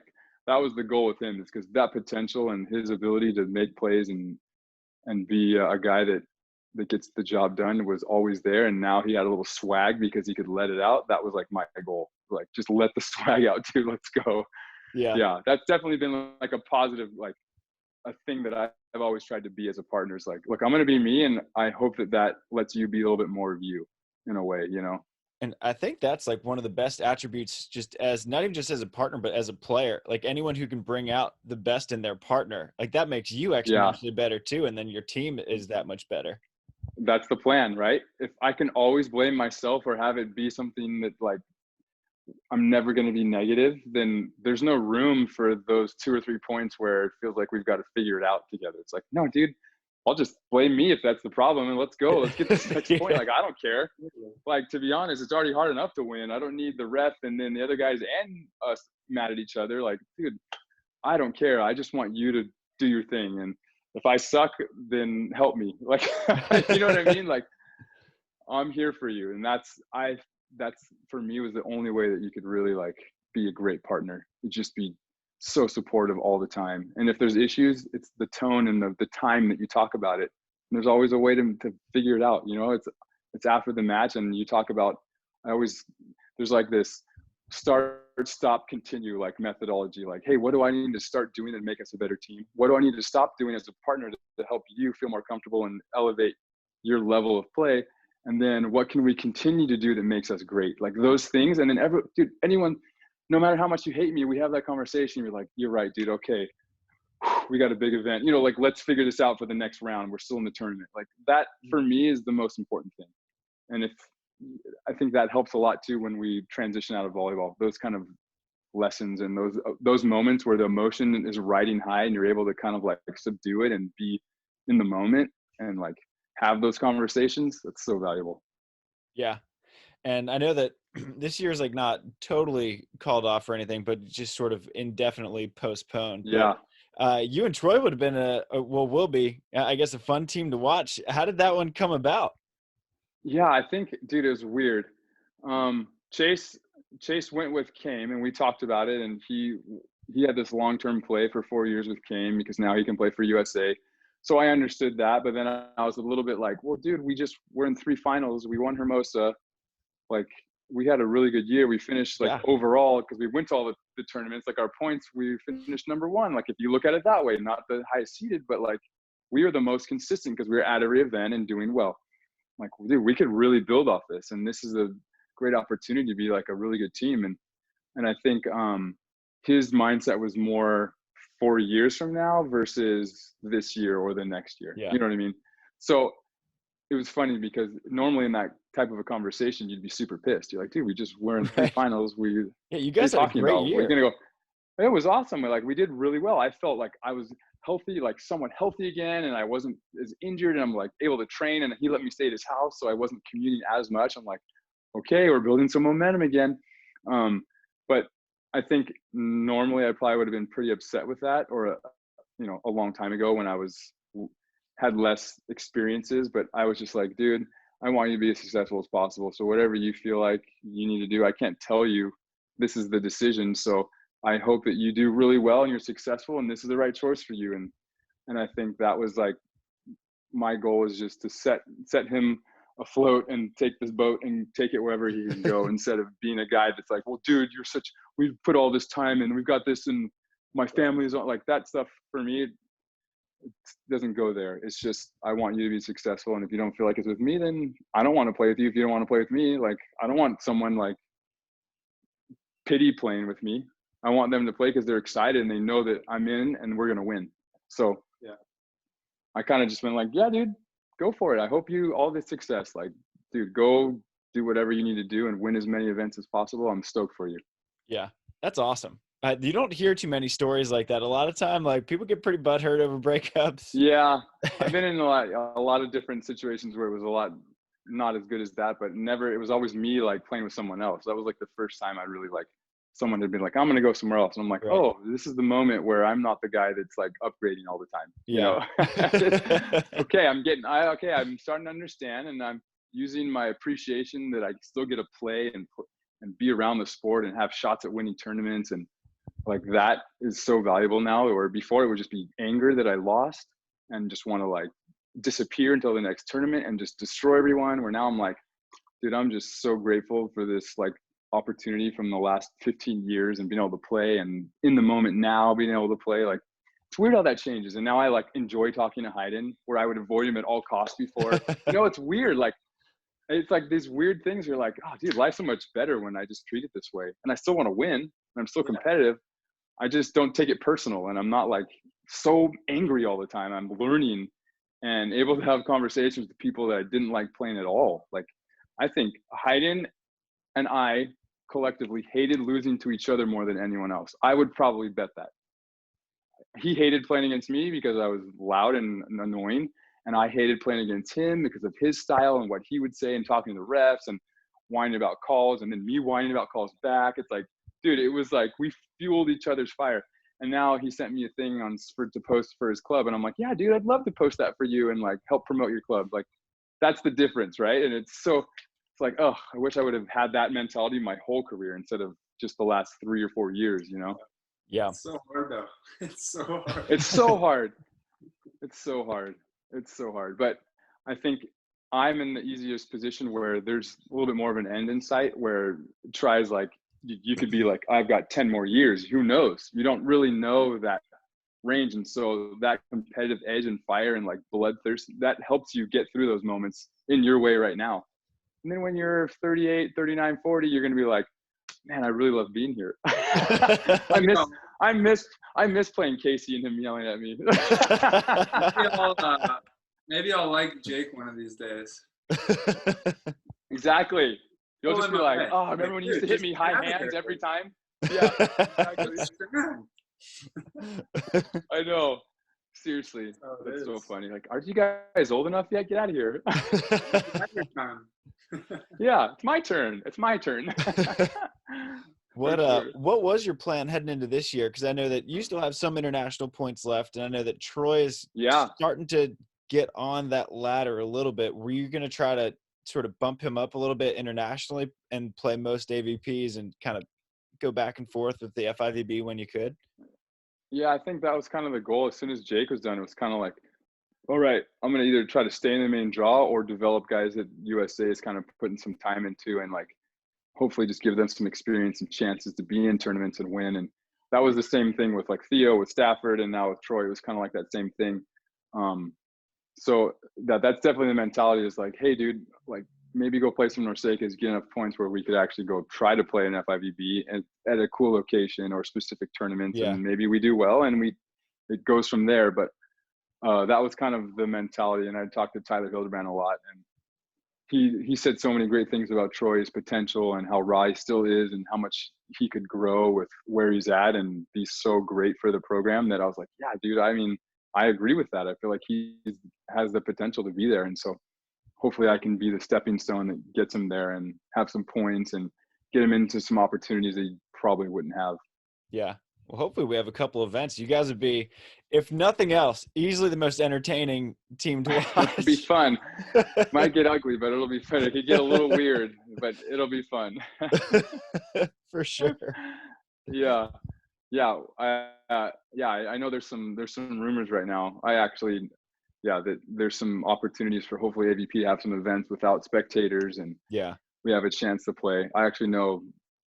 that was the goal with him, is because that potential and his ability to make plays and be a guy that gets the job done was always there. And now he had a little swag because he could let it out. That was like my goal, like just let the swag out too. Let's go. Yeah. That's definitely been like a positive, like a thing that I've always tried to be as a partner, is like, look, I'm going to be me. And I hope that lets you be a little bit more of you in a way, And I think that's like one of the best attributes, just as not even just as a partner, but as a player. Like anyone who can bring out the best in their partner, like that makes you exponentially better too. And then your team is that much better. That's the plan, right? If I can always blame myself or have it be something that like I'm never going to be negative, then there's no room for those 2 or 3 points where it feels like we've got to figure it out together. It's like, no, dude, I'll just blame me if that's the problem, and let's go. Let's get this next point. Like, I don't care. Like, to be honest, it's already hard enough to win. I don't need the ref and then the other guys and us mad at each other. Like, dude, I don't care. I just want you to do your thing. And if I suck, then help me. Like, you know what I mean? Like, I'm here for you. And that's for me was the only way that you could really like be a great partner. Just be so supportive all the time. And if there's issues, it's the tone and the time that you talk about it. And there's always a way to figure it out. It's after the match and you talk about, there's like this start, stop, continue like methodology. Like, hey, what do I need to start doing to make us a better team? What do I need to stop doing as a partner to help you feel more comfortable and elevate your level of play? And then what can we continue to do that makes us great? Like those things. And then anyone, no matter how much you hate me, we have that conversation. You're like, you're right, dude. Okay. We got a big event, like, let's figure this out for the next round. We're still in the tournament. Like that for me is the most important thing. And I think that helps a lot too, when we transition out of volleyball, those kind of lessons and those moments where the emotion is riding high and you're able to kind of like subdue it and be in the moment and like have those conversations. That's so valuable. Yeah. And I know that this year is like not totally called off or anything, but just sort of indefinitely postponed. Yeah. But, you and Troy would have been will be, I guess, a fun team to watch. How did that one come about? Yeah, I think, dude, it was weird. Chase went with Kame and we talked about it, and he had this long-term play for 4 years with Kame because now he can play for USA. So I understood that, but then I was a little bit like, well, dude, we're in 3 finals. We won Hermosa. Like, we had a really good year. We finished overall, because we went to all the tournaments, like our points, we finished number 1. Like, if you look at it that way, not the highest seeded, but like we were the most consistent because we were at every event and doing well. Like, dude, we could really build off this. And this is a great opportunity to be like a really good team. And I think his mindset was more 4 years from now versus this year or the next year. Yeah. You know what I mean? So it was funny because normally in that type of a conversation, you'd be super pissed. You're like, dude, we just were in 3 finals. You guys had a great year. We're gonna go. It was awesome. We did really well. I felt like I was healthy, like somewhat healthy again, and I wasn't as injured, and I'm like able to train, and he let me stay at his house, so I wasn't commuting as much. I'm like, okay, we're building some momentum again. But I think normally I probably would have been pretty upset with that, or a long time ago when I had less experiences. But I was just like, dude, I want you to be as successful as possible. So whatever you feel like you need to do, I can't tell you this is the decision. So I hope that you do really well and you're successful, and this is the right choice for you. And I think that was like my goal, is just to set him afloat and take this boat and take it wherever he can go, instead of being a guy that's like, well, dude, we've put all this time and we've got this, and my family's on, like, that stuff for me, it doesn't go there. It's just, I want you to be successful. And if you don't feel like it's with me, then I don't want to play with you. If you don't want to play with me, like, I don't want someone like pity playing with me. I want them to play because they're excited and they know that I'm in and we're going to win. So yeah, I kind of just been like, yeah, dude, go for it. I hope you all the success. Like, dude, go do whatever you need to do and win as many events as possible. I'm stoked for you. Yeah, that's awesome. You don't hear too many stories like that. A lot of time, like, people get pretty butthurt over breakups. Yeah, I've been in a lot of different situations where it was a lot not as good as that, but never. It was always me like playing with someone else. That was like the first time I really like someone had been like, I'm gonna go somewhere else, and I'm like, Right. oh, this is the moment where I'm not the guy that's like upgrading all the time. Yeah. Okay, I'm starting to understand, and I'm using my appreciation that I still get to play and be around the sport and have shots at winning tournaments, and like that is so valuable now. Where before it would just be anger that I lost and just want to like disappear until the next tournament and just destroy everyone. Where now I'm like, dude, I'm just so grateful for this like opportunity from the last 15 years and being able to play, and in the moment now being able to play. Like, it's weird how that changes. And now I like enjoy talking to Hayden, where I would avoid him at all costs before. It's weird. Like, it's like these weird things. You're like, oh, dude, life's so much better when I just treat it this way. And I still want to win, and I'm still competitive. I just don't take it personal, and I'm not like so angry all the time. I'm learning and able to have conversations with people that I didn't like playing at all. Like, I think Hayden and I collectively hated losing to each other more than anyone else. I would probably bet that. He hated playing against me because I was loud and annoying, and I hated playing against him because of his style and what he would say and talking to the refs and whining about calls, and then me whining about calls back. It's like, dude, it was like we fueled each other's fire. And now he sent me a thing to post for his club, and I'm like, yeah, dude, I'd love to post that for you and like help promote your club. Like, that's the difference, right? And it's like, oh, I wish I would have had that mentality my whole career instead of just the last 3 or 4 years, Yeah. It's so hard though. It's so hard. It's so hard. It's so hard. It's so hard. But I think I'm in the easiest position where there's a little bit more of an end in sight, where tries like, you could be like, I've got 10 more years. Who knows? You don't really know that range. And so that competitive edge and fire and like bloodthirst, that helps you get through those moments in your way right now. And then when you're 38, 39, 40, you're going to be like, man, I really love being here. I miss playing Casey and him yelling at me. Maybe I'll like Jake one of these days. Exactly. You'll just be like, oh, remember when you used to hit me high hands every time? Yeah, exactly. I know. Seriously. That's so funny. Like, aren't you guys old enough yet? Get out of here. Yeah, it's my turn. It's my turn. What was your plan heading into this year? Because I know that you still have some international points left, and I know that Troy is starting to get on that ladder a little bit. Were you going to try to sort of bump him up a little bit internationally and play most AVPs and kind of go back and forth with the FIVB when you could? Yeah, I think that was kind of the goal. As soon as Jake was done, it was kind of like, all right, I'm going to either try to stay in the main draw or develop guys that USA is kind of putting some time into, and like hopefully just give them some experience and chances to be in tournaments and win. And that was the same thing with like Theo, with Stafford, and now with Troy. It was kind of like that same thing. So that's definitely the mentality, is like, hey, dude, like maybe go play some Norsekas, get enough points where we could actually go try to play an FIVB at a cool location or specific tournaments. And maybe we do well and it goes from there. But that was kind of the mentality. And I talked to Tyler Hildebrand a lot, and he said so many great things about Troy's potential and how raw he still is and how much he could grow with where he's at and be so great for the program, that I was like, yeah, dude, I mean, I agree with that. I feel like he has the potential to be there. And so hopefully I can be the stepping stone that gets him there and have some points and get him into some opportunities that he probably wouldn't have. Yeah. Well, hopefully we have a couple events. You guys would be, if nothing else, easily the most entertaining team to watch. It'll be fun. Might get ugly, but it'll be fun. It could get a little weird, but it'll be fun. For sure. Yeah. I know there's some rumors right now. That there's some opportunities for hopefully AVP to have some events without spectators, and yeah, we have a chance to play. I actually know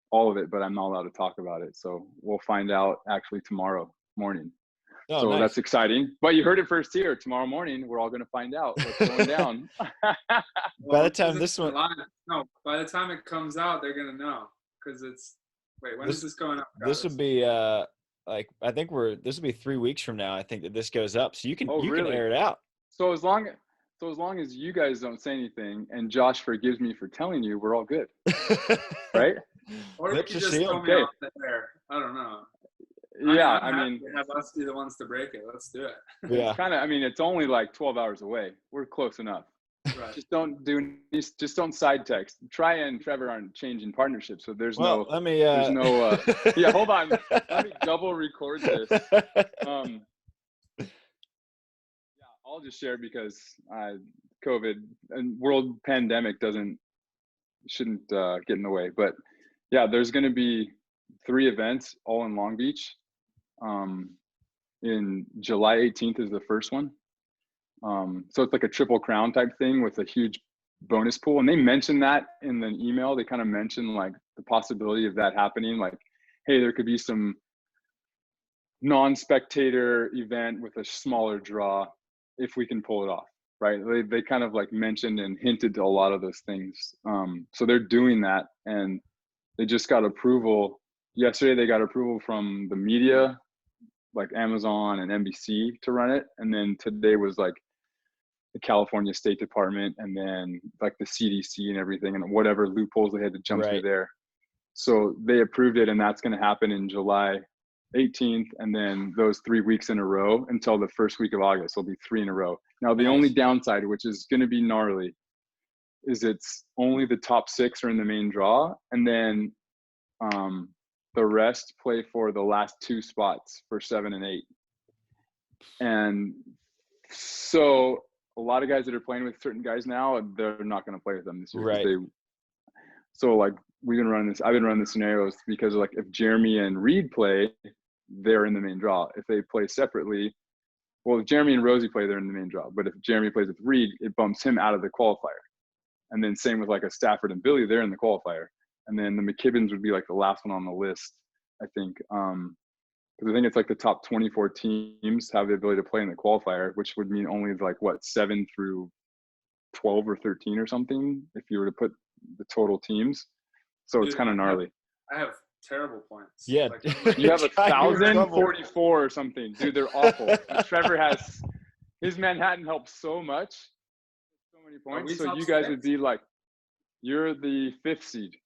all of it, but I'm not allowed to talk about it. So we'll find out actually tomorrow morning. Oh, so nice. That's exciting. But you heard it first here. Tomorrow morning, we're all going to find out what's going down. By the time by the time it comes out, they're going to know, because it's. Wait, when is this going up? This would be I think this will be 3 weeks from now. I think that this goes up, so you can can air it out. So as long as you guys don't say anything and Josh forgives me for telling you, we're all good, right? Or you just tell me off the air. I don't know. Yeah, I mean, have us be the ones to break it. Let's do it. Yeah, it's only like 12 hours away. We're close enough. Right. Just don't side text. Try and Trevor aren't changing partnerships, so there's yeah, hold on. Let me double record this. I'll just share because COVID and world pandemic shouldn't get in the way. But yeah, there's going to be 3 events all in Long Beach. In July 18th is the first one. So it's like a triple crown type thing with a huge bonus pool. And they mentioned that in the email. They kind of mentioned like the possibility of that happening. Like, hey, there could be some non-spectator event with a smaller draw if we can pull it off, right? They kind of like mentioned and hinted to a lot of those things. So they're doing that, and they just got approval. Yesterday, they got approval from the media, like Amazon and NBC, to run it. And then today was like the California State Department, and then like the CDC and everything, and whatever loopholes they had to jump through there. So they approved it, and that's going to happen in July 18th, and then those 3 weeks in a row until the first week of August. There'll be 3 in a row. Now, the only downside, which is going to be gnarly, is it's only the top 6 are in the main draw, and then the rest play for the last 2 spots for 7 and 8. And so a lot of guys that are playing with certain guys now, they're not going to play with them this year. Right. So like I've been running the scenarios because like if Jeremy and Reed play, they're in the main draw. If they play separately, well, if Jeremy and Rosie play, they're in the main draw. But if Jeremy plays with Reed, it bumps him out of the qualifier. And then same with like a Stafford and Billy, they're in the qualifier. And then the McKibbins would be like the last one on the list, I think. Because I think it's like the top 24 teams have the ability to play in the qualifier, which would mean only like 7 through 12 or 13 or something if you were to put the total teams. So it's kind of gnarly. I have terrible points. Yeah. Like, you have 1,044 or something. Dude, they're awful. Trevor has his Manhattan helps so much. So many points. So you guys would be like, you're the 5th seed.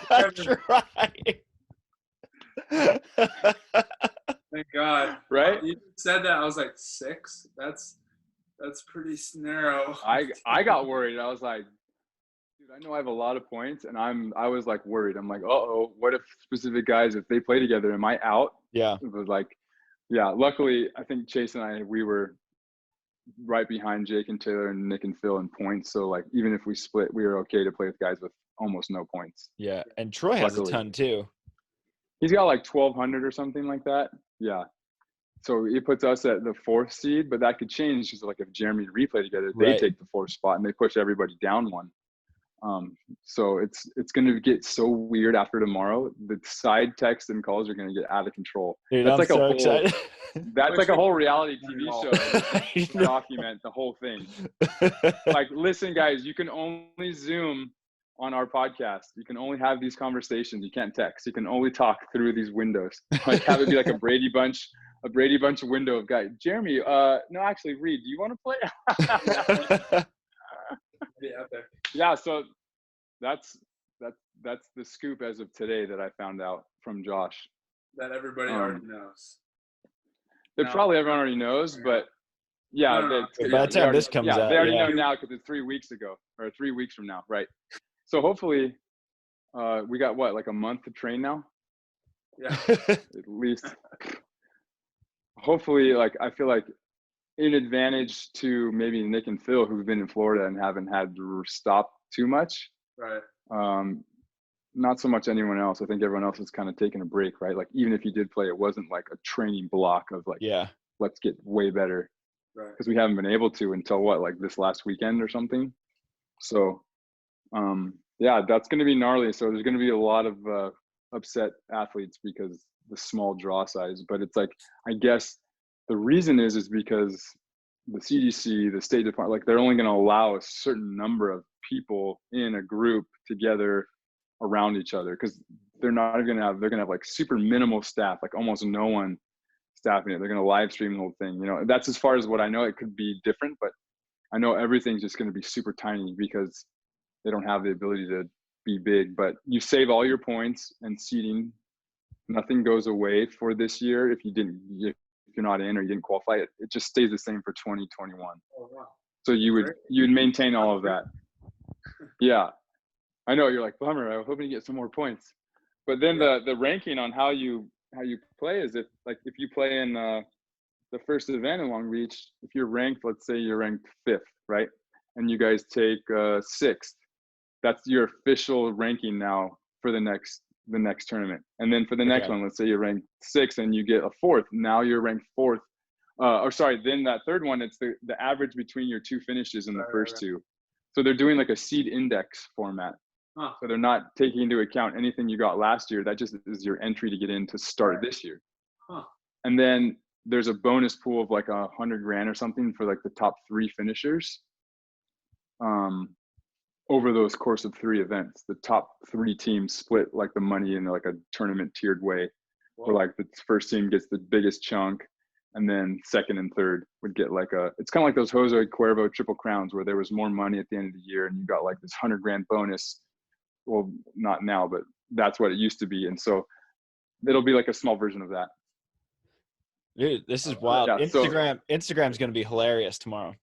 That's right. Thank God. Right? You said that, I was like, 6? That's pretty narrow. I got worried. I was like, dude, I know I have a lot of points, and I was like worried. I'm like, what if specific guys, if they play together, am I out? Yeah. It was like, yeah. Luckily, I think Chase and we were right behind Jake and Taylor and Nick and Phil in points. So like, even if we split, we were okay to play with guys with almost no points. Yeah, and Troy has a ton too. He's got like 1,200 or something like that. Yeah. So it puts us at the 4th seed, but that could change because like if Jeremy and Reed play together, they take the 4th spot and they push everybody down 1. So it's going to get so weird after tomorrow. The side texts and calls are going to get out of control. Dude, that's I'm like so a whole, excited. That's like a whole reality TV show to document the whole thing. Like, listen, guys, you can only Zoom on our podcast. You can only have these conversations. You can't text. You can only talk through these windows. Like, have it be like a Brady Bunch window of guys. Jeremy, no, actually, Reed, do you want to play? Yeah, so that's the scoop as of today that I found out from Josh. That everybody already knows. Probably everyone already knows, but yeah. By the time this comes out, they already know now because it's 3 weeks ago or 3 weeks from now, right? So hopefully, we got like a month to train now. Yeah. At least. Hopefully, like I feel like an advantage to maybe Nick and Phil, who've been in Florida and haven't had to stop too much. Right. Not so much anyone else. I think everyone else is kind of taking a break, right? Like even if you did play, it wasn't like a training block of like, let's get way better. Right. Because we haven't been able to until like this last weekend or something. So, yeah, that's going to be gnarly. So there's going to be a lot of upset athletes because the small draw size. But it's like, I guess the reason is because the CDC, the State Department, like they're only going to allow a certain number of people in a group together around each other, because they're going to have like super minimal staff, like almost no one staffing it. They're going to live stream the whole thing. That's as far as what I know. It could be different, but I know everything's just going to be super tiny because they don't have the ability to be big. But you save all your points and seeding. Nothing goes away for this year if you're not in or you didn't qualify. It just stays the same for 2021. Oh, wow. So you'd maintain all of that. Yeah, I know you're like, bummer. I was hoping to get some more points. But then the ranking on how you play is if you play in the first event in Long Beach, if you're ranked, let's say you're ranked 5th, right? And you guys take 6th, that's your official ranking now for the next tournament. And then for the next one, let's say you're ranked 6th and you get a 4th. Now you're ranked 4th. Then that third one, it's the average between your 2 finishes in the first 2. So they're doing like a seed index format. Huh. So they're not taking into account anything you got last year. That just is your entry to get in to start this year. Huh. And then there's a bonus pool of like $100,000 or something for like the top 3 finishers. Over those course of 3 events, the top 3 teams split like the money in like a tournament tiered way. Where like the first team gets the biggest chunk, and then second and third would get like it's kind of like those Jose Cuervo Triple Crowns where there was more money at the end of the year and you got like this $100,000 bonus. Well, not now, but that's what it used to be. And so it'll be like a small version of that. Dude, this is wild. Yeah, Instagram's going to be hilarious tomorrow.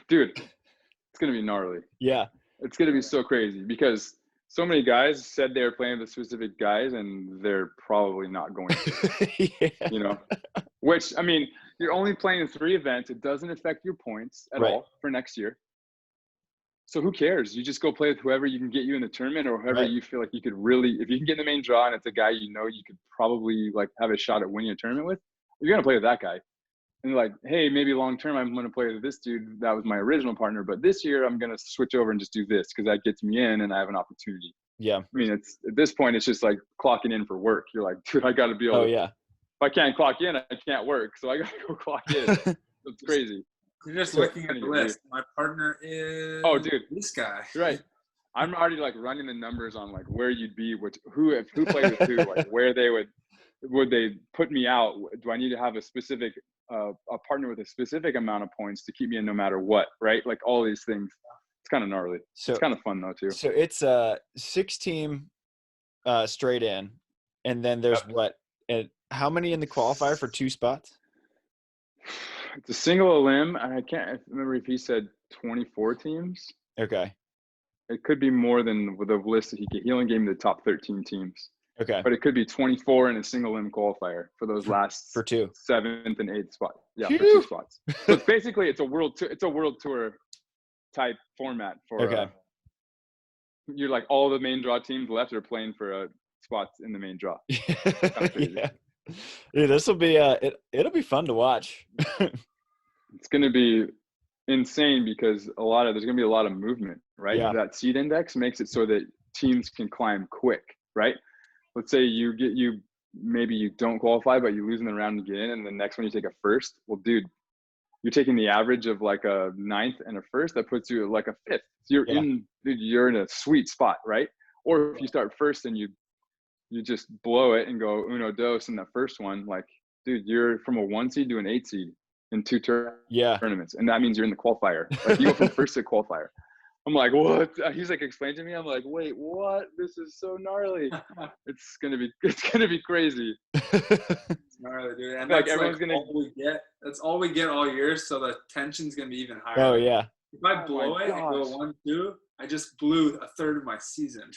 Dude, it's going to be gnarly. Yeah. It's going to be so crazy because so many guys said they were playing with specific guys and they're probably not going to, which, I mean, you're only playing 3 events. It doesn't affect your points at all for next year. So who cares? You just go play with whoever you can get you in the tournament or whoever you feel like you could really, if you can get in the main draw and it's a guy you could probably like have a shot at winning a tournament with, you're going to play with that guy. And like, hey, maybe long term I'm going to play with this dude that was my original partner, but this year I'm going to switch over and just do this because that gets me in and I have an opportunity. Yeah. I mean, it's at this point, it's just like clocking in for work. You're like, dude, I got to be able to, if I can't clock in, I can't work. So I got to go clock in. It's crazy. You're just looking at the list. My partner is this guy. Right. I'm already like running the numbers on like where you'd be, who played with who, like where they would they put me out? Do I need to have a specific a partner with a specific amount of points to keep me in no matter what, right? Like all these things. It's kind of gnarly. So it's kind of fun though too. So it's a 6-team straight in, and then there's how many in the qualifier for 2 spots? It's a single elim. I can't remember if he said 24 teams. Okay. It could be more than the list that he only gave me the top 13 teams. Okay. But it could be 24 in a single elim qualifier for those last for 2 7th and 8th spot. Yeah, for 2 spots. So basically it's a world tour type format for you're like all the main draw teams left are playing for spots in the main draw. Yeah. Dude, this will be it'll be fun to watch. It's going to be insane because there's going to be a lot of movement, right? Yeah. That seed index makes it so that teams can climb quick, right? Let's say maybe you don't qualify, but you lose in the round to get in, and the next one you take a 1st. Well, dude, you're taking the average of like a 9th and a 1st. That puts you at like a 5th. So you're in a sweet spot, right? Or if you start 1st and you just blow it and go uno dos in that first one, like, dude, you're from a 1 seed to an 8 seed in 2 tournaments. And that means you're in the qualifier. Like you go from 1st to qualifier. I'm like, what? He's like explaining to me. I'm like, wait, what? This is so gnarly. It's gonna be crazy. It's gnarly, dude. And Like that's everyone's like gonna. all we get. That's all we get all year. So the tension's gonna be even higher. Oh yeah. If I Oh blow my it and go gosh. 1-2, I just blew a third of my season.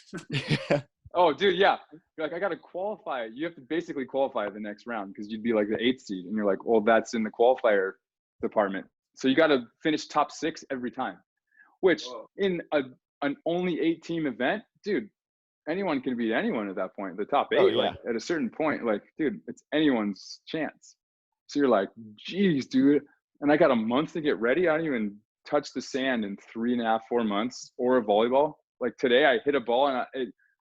Oh, dude, yeah. You're like, I gotta qualify. You have to basically qualify the next round because you'd be like the 8th seed, and you're like, well, that's in the qualifier department. So you got to finish top 6 every time. Which in an only 8-team event, dude, anyone can beat anyone at that point. The top 8, Oh, yeah. like at a certain point, like, dude, it's anyone's chance. So you're like, geez, dude. And I got a month to get ready. I don't even touch the sand in 3.5, 4 months or a volleyball. Like today, I hit a ball and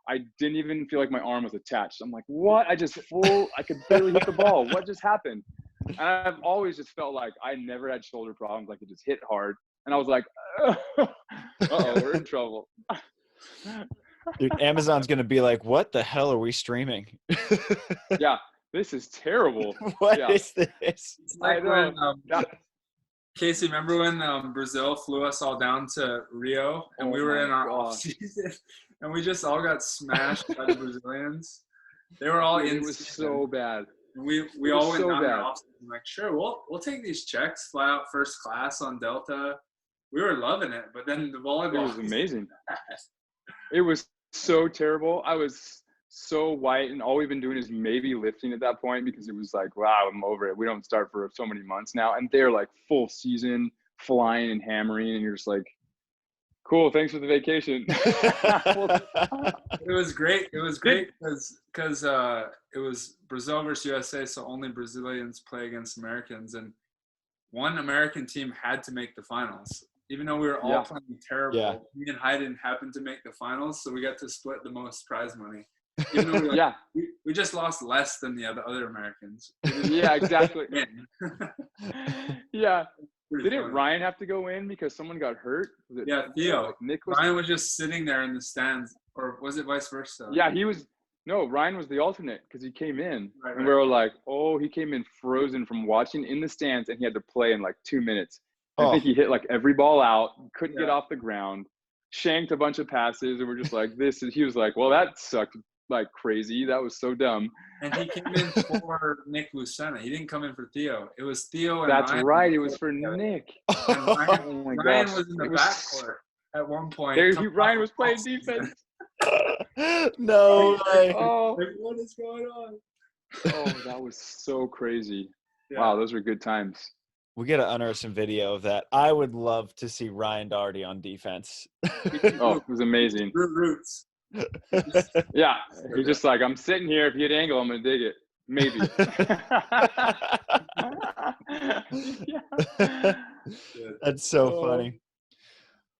I didn't even feel like my arm was attached. I'm like, what? I could barely hit the ball. What just happened? And I've always just felt like I never had shoulder problems. I could just hit hard. And I was like, uh-oh, we're in trouble. Dude, Amazon's going to be like, what the hell are we streaming? Yeah, this is terrible. What Yeah. is this? It's like I know. when, Casey, remember when Brazil flew us all down to Rio and we were in our off season and we just all got smashed by the Brazilians? They were all in. It was so bad. We all went so down there bad. off season. Like, sure, we'll take these checks, fly out first class on Delta. We were loving it, but then the volleyball It was amazing. It was so terrible. I was so white, and all we've been doing is maybe lifting at that point because it was like, wow, I'm over it. We don't start for so many months now. And they're like full season, flying and hammering, and you're just like, cool, thanks for the vacation. It was great. It was great because it was Brazil versus USA, so only Brazilians play against Americans, and one American team had to make the finals. Even though we were all playing terrible, me and Hayden happened to make the finals, so we got to split the most prize money. Even though we just lost less than the other Americans. Yeah, exactly. Yeah. Didn't funny. Ryan have to go in because someone got hurt? Theo. Like Nick was. Ryan was just sitting there in the stands, or was it vice versa? Yeah, he was. No, Ryan was the alternate because he came in, and we were like, oh, he came in frozen from watching in the stands, and he had to play in like 2 minutes. I think he hit like every ball out, couldn't get off the ground, shanked a bunch of passes, and we're just like, he was like, well, that sucked like crazy. That was so dumb. And he came in for Nick Lucena. He didn't come in for Theo. It was Theo and That's Ryan. right. It was for Nick. And Ryan was in the backcourt at one point. Ryan was playing defense. No way. Oh, what is going on? Oh, that was so crazy. Yeah. Wow, those were good times. We got to unearth some video of that. I would love to see Ryan Doherty on defense. Oh, it was amazing. Roots. Yeah, he's just like, I'm sitting here. If you hit angle, I'm gonna dig it. Maybe. That's so funny.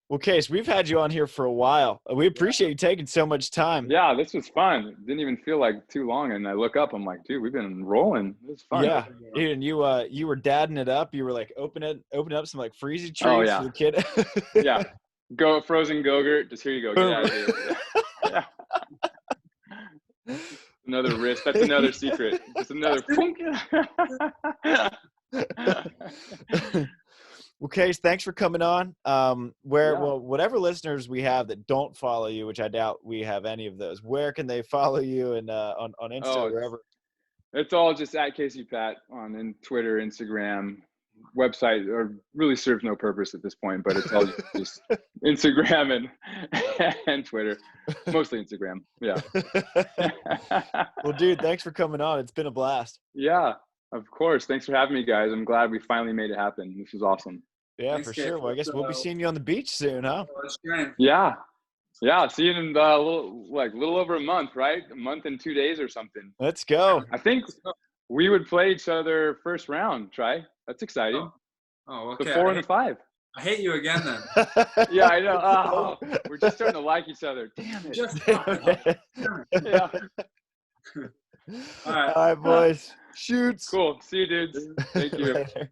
Well, Case, we've had you on here for a while. We appreciate you taking so much time. Yeah, this was fun. It didn't even feel like too long. And I look up, I'm like, dude, we've been rolling. It was fun. Yeah, dude, and you were dadding it up. You were like opening up some like freezy treats for the kid. Yeah, go frozen Go-Gurt. Just here you go. Get out of here. Yeah. Another wrist. That's another secret. Just another. Well, Case, thanks for coming on. Whatever listeners we have that don't follow you, which I doubt we have any of those, where can they follow you and on Insta or wherever? It's all just at Casey Pat on Twitter, Instagram, website, or really serves no purpose at this point, but it's all just Instagram and Twitter, mostly Instagram. Yeah. Well, dude, thanks for coming on. It's been a blast. Yeah, of course. Thanks for having me, guys. I'm glad we finally made it happen. This was awesome. Yeah, thanks, for sure. Well, I guess we'll be seeing you on the beach soon, huh? Yeah. Yeah, see you in a little over a month, right? A month and 2 days or something. Let's go. I think we would play each other first round, Try. That's exciting. Oh, okay. The 4 and the 5. I hate you again then. Yeah, I know. Oh, we're just starting to like each other. Damn it. Yeah. All right. All right, boys. Shoots. Cool. See you, dudes. Thank you. Later.